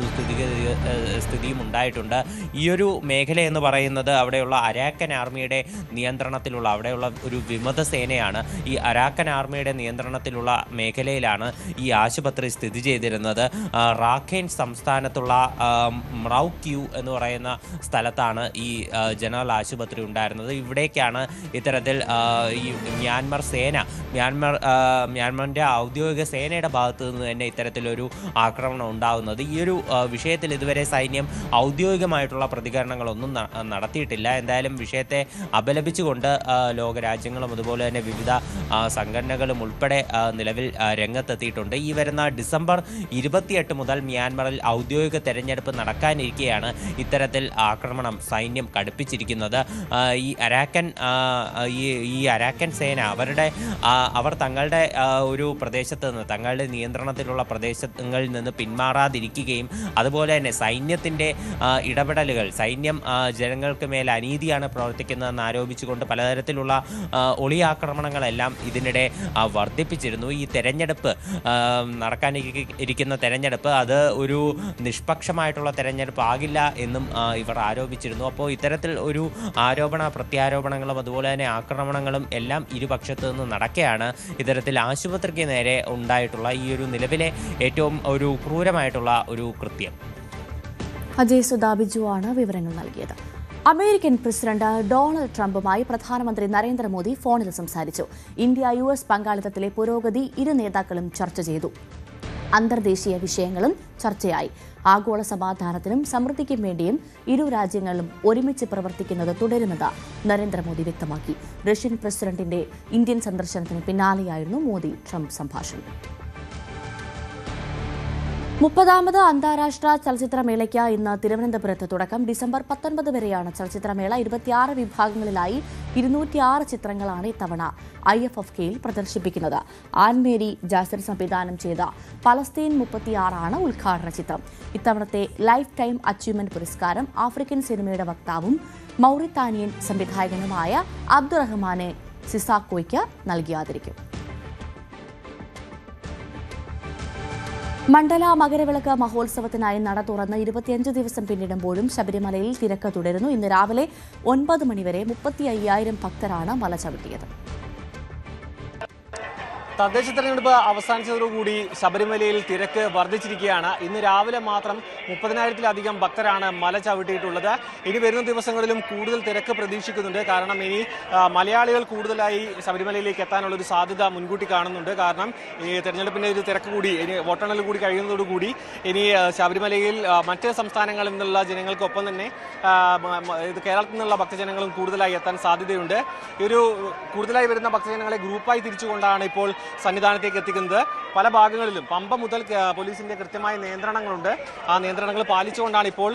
സ്ഥിതിയും ഉണ്ടായിട്ടുണ്ട്. ഈ ഒരു മേഖല എന്ന് പറയുന്നത് അവിടെയുള്ള അരാക്കൻ ആർമിയുടെ നിയന്ത്രണത്തിലുള്ള, അവിടെയുള്ള ഒരു വിമത സേനയാണ്. ഈ അരാക്കൻ ആർമിയുടെ നിയന്ത്രണത്തിലുള്ള മേഖലയിലാണ് ഈ ആശുപത്രി സ്ഥിതി ചെയ്തിരുന്നത്. റാഖൈൻ സംസ്ഥാനത്തുള്ള മ്രൗക്യു എന്ന് പറയുന്ന സ്ഥലത്താണ് ഈ ജനറൽ ആശുപത്രി ഉണ്ടായിരുന്നത്. ഇവിടേക്കാണ് ഇത്തരത്തിൽ ഈ മ്യാൻമറിൻ്റെ ഔദ്യോഗിക സേനയുടെ ഭാഗത്തു നിന്ന് തന്നെ ഇത്തരത്തിലൊരു ആക്രമണം ഉണ്ടാകുന്നത്. ഈ ഒരു വിഷയത്തിൽ ഇതുവരെ സൈന്യം ഔദ്യോഗികമായിട്ടുള്ള പ്രതികരണങ്ങളൊന്നും നടത്തിയിട്ടില്ല. എന്തായാലും വിഷയത്തെ അപലപിച്ചുകൊണ്ട് ലോകരാജ്യങ്ങളും അതുപോലെ തന്നെ വിവിധ സംഘടനകളും സംഘടനകളും ഉൾപ്പെടെ നിലവിൽ രംഗത്തെത്തിയിട്ടുണ്ട്. ഈ വരുന്ന ഡിസംബർ 28 മുതൽ മ്യാൻമറിൽ ഔദ്യോഗിക തെരഞ്ഞെടുപ്പ് നടക്കാനിരിക്കെയാണ് ഇത്തരത്തിൽ ആക്രമണം സൈന്യം കടുപ്പിച്ചിരിക്കുന്നത്. ഈ അരാക്കൻ സേന അവർ തങ്ങളുടെ ഒരു പ്രദേശത്ത് നിന്ന്, തങ്ങളുടെ നിയന്ത്രണത്തിലുള്ള പ്രദേശങ്ങളിൽ നിന്ന് പിന്മാറാതിരിക്കുകയും അതുപോലെ തന്നെ സൈന്യത്തിൻ്റെ ഇടപെടലുകൾ, സൈന്യം ജനങ്ങൾക്ക് മേൽ അനീതിയാണ് പ്രവർത്തിക്കുന്നതെന്ന് ആരോപിച്ചുകൊണ്ട് പലതരത്തിലുള്ള ഒളിയാക്രമണങ്ങളെല്ലാം ഇതിനിടെ വർദ്ധിപ്പിച്ചിരുന്നു. ഈ തെരഞ്ഞെടുപ്പ് നടക്കാനിരിക്കുന്ന തെരഞ്ഞെടുപ്പ് അത് ഒരു നിഷ്പക്ഷമായിട്ടുള്ള തെരഞ്ഞെടുപ്പ് ആകില്ല എന്നും ഇവർ ആരോപിച്ചിരുന്നു. അപ്പോൾ ഇത്തരത്തിൽ ഒരു പ്രത്യാരോപണങ്ങളും അതുപോലെ തന്നെ ആക്രമണങ്ങളും എല്ലാം ഇരുപക്ഷത്തു നിന്ന് നടക്കുകയാണ് ഇത്തരത്തിൽ ആശുപത്രിക്ക് നേരെ ഉണ്ടായിട്ടുള്ള ഈ ഒരു നിലവിലെ ഏറ്റവും ഒരു ക്രൂരമായിട്ടുള്ള ഒരു കൃത്യം. അജയ് സുദാബിജുവാണ് വിവരങ്ങൾ നൽകിയത്. അമേരിക്കൻ പ്രസിഡന്റ് ഡൊണാൾഡ് ട്രംപുമായി പ്രധാനമന്ത്രി നരേന്ദ്രമോദി ഫോണിൽ സംസാരിച്ചു. ഇന്ത്യ-US പങ്കാളിത്തത്തിലെ പുരോഗതി ഇരു നേതാക്കളും ചർച്ച ചെയ്തു. അന്തർദേശീയ വിഷയങ്ങളും ചർച്ചയായി. ആഗോള സമാധാനത്തിനും സമൃദ്ധിക്കും വേണ്ടിയും ഇരു രാജ്യങ്ങളും ഒരുമിച്ച് പ്രവർത്തിക്കുന്നത് തുടരുമെന്ന് നരേന്ദ്രമോദി വ്യക്തമാക്കി. റഷ്യൻ പ്രസിഡന്റിന്റെ ഇന്ത്യൻ സന്ദർശനത്തിന് പിന്നാലെയായിരുന്നു മോദി ട്രംപ് സംഭാഷണം. 30ാമത് അന്താരാഷ്ട്ര ചലച്ചിത്രമേളയ്ക്ക് ഇന്ന് തിരുവനന്തപുരത്ത് തുടക്കം. ഡിസംബർ 19 വരെയാണ് ചലച്ചിത്രമേള. 26 വിഭാഗങ്ങളിലായി 206 ചിത്രങ്ങളാണ് ഇത്തവണ IFFKയിൽ പ്രദർശിപ്പിക്കുന്നത്. ആൻമേരി ജാസിർ സംവിധാനം ചെയ്ത പലസ്തീൻ 36 ഉദ്ഘാടന ചിത്രം. ഇത്തവണത്തെ ലൈഫ് ടൈം അച്ചീവ്മെന്റ് പുരസ്കാരം ആഫ്രിക്കൻ സിനിമയുടെ വക്താവും മൗറിത്താനിയൻ സംവിധായകനുമായ അബ്ദുറഹ്മാനെ സിസാക്കോയ്ക്ക് നൽകി ആദരിക്കും. മണ്ഡല മകരവിളക്ക് മഹോത്സവത്തിനായി നട തുറന്ന് 25 ദിവസം പിന്നിടുമ്പോഴും ശബരിമലയിൽ തിരക്ക് തുടരുന്നു. ഇന്ന് രാവിലെ 9 മണിവരെ 35,000 ഭക്തരാണ് മല ചവിട്ടിയത്. തദ്ദേശ തെരഞ്ഞെടുപ്പ് അവസാനിച്ചതോടുകൂടി ശബരിമലയിൽ തിരക്ക് വർദ്ധിച്ചിരിക്കുകയാണ്. ഇന്ന് രാവിലെ മാത്രം 30,000-ലധികം ഭക്തരാണ് മല ചവിട്ടിയിട്ടുള്ളത്. ഇനി വരുന്ന ദിവസങ്ങളിലും കൂടുതൽ തിരക്ക് പ്രതീക്ഷിക്കുന്നുണ്ട്. കാരണം ഇനി മലയാളികൾ കൂടുതലായി ശബരിമലയിലേക്ക് എത്താനുള്ളൊരു സാധ്യത മുൻകൂട്ടി കാണുന്നുണ്ട്. കാരണം ഈ തെരഞ്ഞെടുപ്പിൻ്റെ ഒരു തിരക്ക് കൂടി ഇനി വോട്ടെണ്ണൽ കൂടി കഴിയുന്നതോടുകൂടി ഇനി ശബരിമലയിൽ മറ്റ് സംസ്ഥാനങ്ങളിൽ നിന്നുള്ള ജനങ്ങൾക്കൊപ്പം തന്നെ കേരളത്തിൽ നിന്നുള്ള ഭക്തജനങ്ങളും കൂടുതലായി എത്താൻ സാധ്യതയുണ്ട്. ഈ ഒരു കൂടുതലായി വരുന്ന ഭക്തജനങ്ങളെ ഗ്രൂപ്പായി തിരിച്ചുകൊണ്ടാണ് ഇപ്പോൾ സന്നിധാനത്തേക്ക് എത്തിക്കുന്നത്. പല ഭാഗങ്ങളിലും പമ്പ മുതൽ പോലീസിന്റെ കൃത്യമായ നിയന്ത്രണങ്ങളുണ്ട്. ആ നിയന്ത്രണങ്ങൾ പാലിച്ചുകൊണ്ടാണ് ഇപ്പോൾ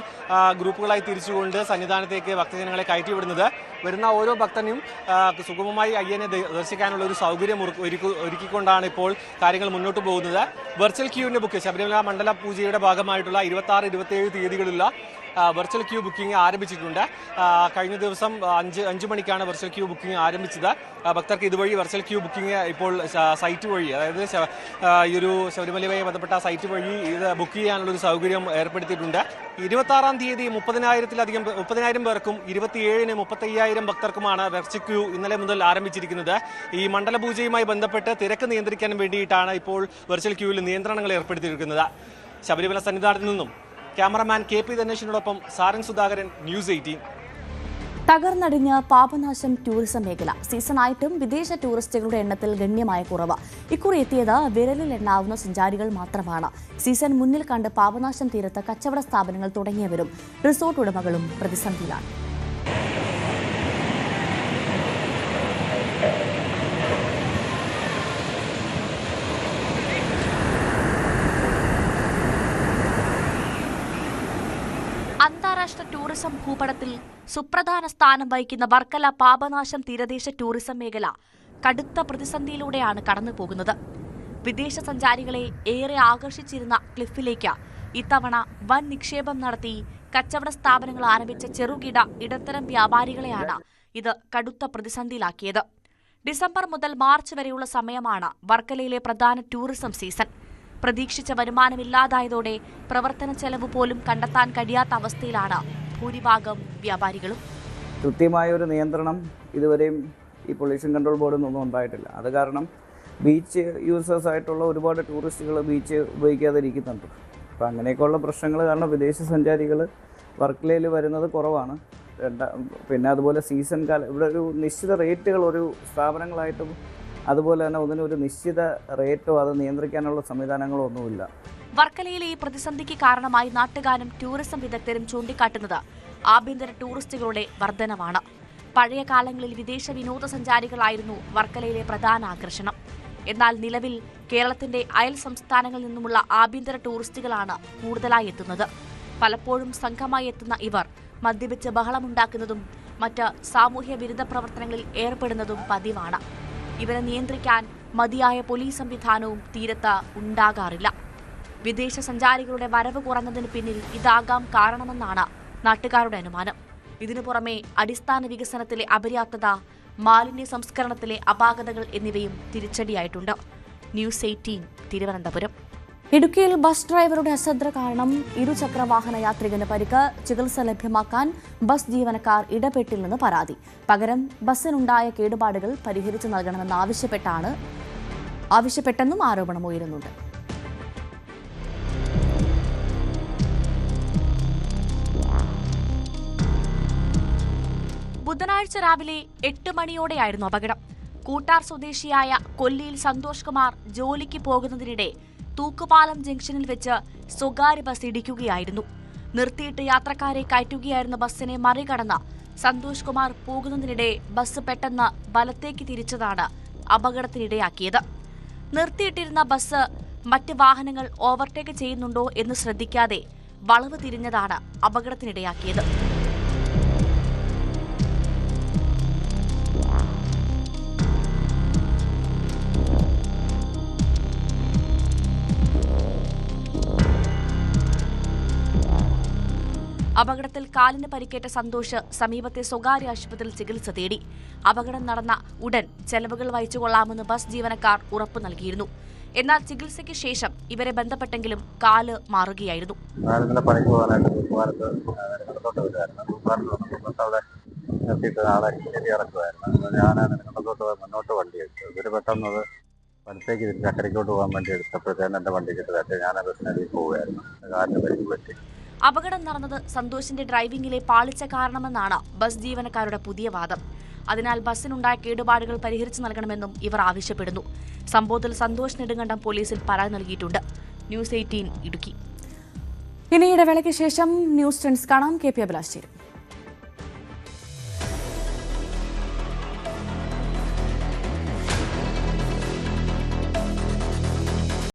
ഗ്രൂപ്പുകളായി തിരിച്ചുകൊണ്ട് സന്നിധാനത്തേക്ക് ഭക്തജനങ്ങളെ കയറ്റിവിടുന്നത്. വരുന്ന ഓരോ ഭക്തനും സുഗമമായി അയ്യനെ ദർശിക്കാനുള്ള ഒരു സൗകര്യം ഒരുക്കിക്കൊണ്ടാണ് ഇപ്പോൾ കാര്യങ്ങൾ മുന്നോട്ട് പോകുന്നത്. വെർച്വൽ ക്യൂവിന്റെ ബുക്ക് ശബരിമല മണ്ഡല പൂജയുടെ ഭാഗമായിട്ടുള്ള 26, 27 തീയതികളിലുള്ള വെർച്വൽ ക്യൂ ബുക്കിംഗ് ആരംഭിച്ചിട്ടുണ്ട്. കഴിഞ്ഞ ദിവസം 5 മണിക്കാണ് വെർച്വൽ ക്യൂ ബുക്കിംഗ് ആരംഭിച്ചത്. ഭക്തർക്ക് ഇതുവഴി വെർച്വൽ ക്യൂ ബുക്കിംഗ് ഇപ്പോൾ സൈറ്റ് വഴി, അതായത് ഈ ഒരു ശബരിമലയുമായി ബന്ധപ്പെട്ട സൈറ്റ് വഴി ഇത് ബുക്ക് ചെയ്യാനുള്ളൊരു സൗകര്യം ഏർപ്പെടുത്തിയിട്ടുണ്ട്. 26-ാം തീയതി 30,000 പേർക്കും 27-ന് 35,000 ഭക്തർക്കുമാണ് വെർച്വൽ ക്യൂ ഇന്നലെ മുതൽ ആരംഭിച്ചിരിക്കുന്നത്. ഈ മണ്ഡലപൂജയുമായി ബന്ധപ്പെട്ട് തിരക്ക് നിയന്ത്രിക്കാൻ വേണ്ടിയിട്ടാണ് ഇപ്പോൾ വെർച്വൽ ക്യൂവിൽ നിയന്ത്രണങ്ങൾ ഏർപ്പെടുത്തിയിരിക്കുന്നത്. ശബരിമല സന്നിധാനത്തിൽ നിന്നും ക്യാമറമാൻ KP ധനേഷിനോടൊപ്പം സാരംഗ് സുധാകരൻ, ന്യൂസ് 18. തകർന്നടിഞ്ഞ് പാപനാശം ടൂറിസം മേഖല. സീസണായിട്ടും വിദേശ ടൂറിസ്റ്റുകളുടെ എണ്ണത്തിൽ ഗണ്യമായ കുറവ്. ഇക്കുറി എത്തിയത് വിരലിൽ എണ്ണാവുന്ന സഞ്ചാരികൾ മാത്രമാണ്. സീസൺ മുന്നിൽ കണ്ട് പാപനാശം തീരത്ത് കച്ചവട സ്ഥാപനങ്ങൾ തുടങ്ങിയവരും റിസോർട്ട് ഉടമകളും പ്രതിസന്ധിയിലാണ്. അന്താരാഷ്ട്ര ടൂറിസം ഭൂപടത്തിൽ സുപ്രധാന സ്ഥാനം വഹിക്കുന്ന വർക്കല പാപനാശം തീരദേശ ടൂറിസം മേഖല കടുത്ത പ്രതിസന്ധിയിലൂടെയാണ് കടന്നുപോകുന്നത്. വിദേശ സഞ്ചാരികളെ ഏറെ ആകർഷിച്ചിരുന്ന ക്ലിഫിലേക്ക് ഇത്തവണ വൻ നിക്ഷേപം നടത്തി കച്ചവട സ്ഥാപനങ്ങൾ ആരംഭിച്ച ചെറുകിട ഇടത്തരം വ്യാപാരികളെയാണ് ഇത് കടുത്ത പ്രതിസന്ധിയിലാക്കിയത്. ഡിസംബർ മുതൽ മാർച്ച് വരെയുള്ള സമയമാണ് വർക്കലയിലെ പ്രധാന ടൂറിസം സീസൺ. പ്രതീക്ഷിച്ച വരുമാനമില്ലാതായതോടെ പ്രവർത്തന ചെലവ് പോലും കണ്ടെത്താൻ കഴിയാത്ത അവസ്ഥയിലാണ് ഭൂരിഭാഗം വ്യാപാരികളും. കൃത്യമായ ഒരു നിയന്ത്രണം ഇതുവരെയും ഈ പൊല്യൂഷൻ കൺട്രോൾ ബോർഡിൽ നിന്നൊന്നും ഉണ്ടായിട്ടില്ല. അത് കാരണം ബീച്ച് യൂസേഴ്സ് ആയിട്ടുള്ള ഒരുപാട് ടൂറിസ്റ്റുകൾ ബീച്ച് ഉപയോഗിക്കാതെ ഇരിക്കുന്നുണ്ട്. അപ്പോൾ അങ്ങനെയൊക്കെയുള്ള പ്രശ്നങ്ങൾ കാരണം വിദേശ സഞ്ചാരികൾ വർക്കലയിൽ വരുന്നത് കുറവാണ്. പിന്നെ അതുപോലെ സീസൺ കാലം ഇവിടെ ഒരു നിശ്ചിത റേറ്റുകൾ ഒരു സ്ഥാപനങ്ങളായിട്ടും അതുപോലെ തന്നെ ഒന്നിനൊരു നിശ്ചിത റേറ്റോ അത് നിയന്ത്രിക്കാനുള്ള സംവിധാനങ്ങളോ ഒന്നുമില്ല. വർക്കലയിലെ ഈ പ്രതിസന്ധിക്ക് കാരണമായി നാട്ടുകാരും ടൂറിസം വിദഗ്ധരും ചൂണ്ടിക്കാട്ടുന്നത് ആഭ്യന്തര ടൂറിസ്റ്റുകളുടെ വർധനവാണ്. പഴയ കാലങ്ങളിൽ വിദേശ വിനോദസഞ്ചാരികളായിരുന്നു വർക്കലയിലെ പ്രധാന ആകർഷണം. എന്നാൽ നിലവിൽ കേരളത്തിന്റെ അയൽ സംസ്ഥാനങ്ങളിൽ നിന്നുമുള്ള ആഭ്യന്തര ടൂറിസ്റ്റുകളാണ് കൂടുതലായി എത്തുന്നത്. പലപ്പോഴും സംഘമായി എത്തുന്ന ഇവർ മദ്യപിച്ച് ബഹളമുണ്ടാക്കുന്നതും മറ്റ് സാമൂഹ്യ വിരുദ്ധ പ്രവർത്തനങ്ങളിൽ ഏർപ്പെടുന്നതും പതിവാണ്. ഇവരെ നിയന്ത്രിക്കാൻ മതിയായ പോലീസ് സംവിധാനവും തീരത്ത് ഉണ്ടാകാറില്ല. വിദേശ സഞ്ചാരികളുടെ വരവ് കുറഞ്ഞതിന് പിന്നിൽ ഇതാകാം കാരണമെന്നാണ് നാട്ടുകാരുടെ അനുമാനം. ഇതിനു പുറമെ അടിസ്ഥാന വികസനത്തിലെ അപര്യാപ്തത, മാലിന്യ സംസ്കരണത്തിലെ അപാകതകൾ എന്നിവയും തിരിച്ചടിയായിട്ടുണ്ട്. ന്യൂസ് 18 തിരുവനന്തപുരം. ഇടുക്കിയിൽ ബസ് ഡ്രൈവറുടെ അശ്രദ്ധ കാരണം ഇരുചക്രവാഹന യാത്രികന് പരിക്ക്. ചികിത്സ ലഭ്യമാക്കാൻ ബസ് ജീവനക്കാർ ഇടപെട്ടില്ലെന്ന് പരാതി. പകരം ബസ്സിനുണ്ടായ കേടുപാടുകൾ പരിഹരിച്ചു ആവശ്യപ്പെട്ടെന്നും ആരോപണമുയരുന്നുണ്ട്. ബുധനാഴ്ച രാവിലെ 8 മണിയോടെയായിരുന്നു അപകടം. കൂട്ടാർ സ്വദേശിയായ കൊല്ലിയിൽ സന്തോഷ് കുമാർ ജോലിക്ക് പോകുന്നതിനിടെ തൂക്കുപാലം ജംഗ്ഷനിൽ വെച്ച് സ്വകാര്യ ബസ് ഇടിക്കുകയായിരുന്നു. നിർത്തിയിട്ട് യാത്രക്കാരെ കയറ്റുകയായിരുന്ന ബസ്സിനെ മറികടന്ന് സന്തോഷ് കുമാർ പോകുന്നതിനിടെ ബസ് പെട്ടെന്ന് വലത്തേക്ക് തിരിച്ചതാണ് അപകടത്തിനിടയാക്കിയത്. നിർത്തിയിട്ടിരുന്ന ബസ് മറ്റ് വാഹനങ്ങൾ ഓവർടേക്ക് ചെയ്യുന്നുണ്ടോ എന്ന് ശ്രദ്ധിക്കാതെ വളവ് തിരിഞ്ഞതാണ് അപകടത്തിനിടയാക്കിയത്. അപകടത്തിൽ കാലിന് പരിക്കേറ്റ സന്തോഷ് സമീപത്തെ സ്വകാര്യ ആശുപത്രിയിൽ ചികിത്സ തേടി. അപകടം നടന്ന ഉടൻ ചെലവുകൾ വഹിച്ചുകൊള്ളാമെന്ന് ബസ് ജീവനക്കാർ ഉറപ്പു നൽകിയിരുന്നു. എന്നാൽ ചികിത്സയ്ക്ക് ശേഷം ഇവരെ ബന്ധപ്പെട്ടെങ്കിലും കാല് മാറുകയായിരുന്നു. ചക്കരയ്ക്കോട്ട് പോകാൻ വേണ്ടി എടുത്തപ്പോഴത്തേനും എന്റെ വണ്ടിക്ക് ഞാൻ ബസ്സിനടിയിൽ പോവുകയായിരുന്നു. കാലിന് പരിക്ക് പറ്റി. അപകടം നടന്നത് സന്തോഷിന്റെ ഡ്രൈവിംഗിലെ പാളിച്ച കാരണമെന്നാണ് ബസ് ജീവനക്കാരുടെ പുതിയ വാദം. അതിനാൽ ബസ്സിനുണ്ടായ കേടുപാടുകൾ പരിഹരിച്ചു നൽകണമെന്നും ഇവർ ആവശ്യപ്പെടുന്നു. സംഭവത്തിൽ സന്തോഷ് നെടുങ്കണ്ടം പോലീസിൽ പരാതി നൽകിയിട്ടുണ്ട്. ന്യൂസ് 18 ഇടുക്കി. ഇനി ഇടവേളയ്ക്ക് ശേഷം ന്യൂസ് ട്രെൻഡ്സ് കാണാം. KP അഭിലാഷ് ചേരും.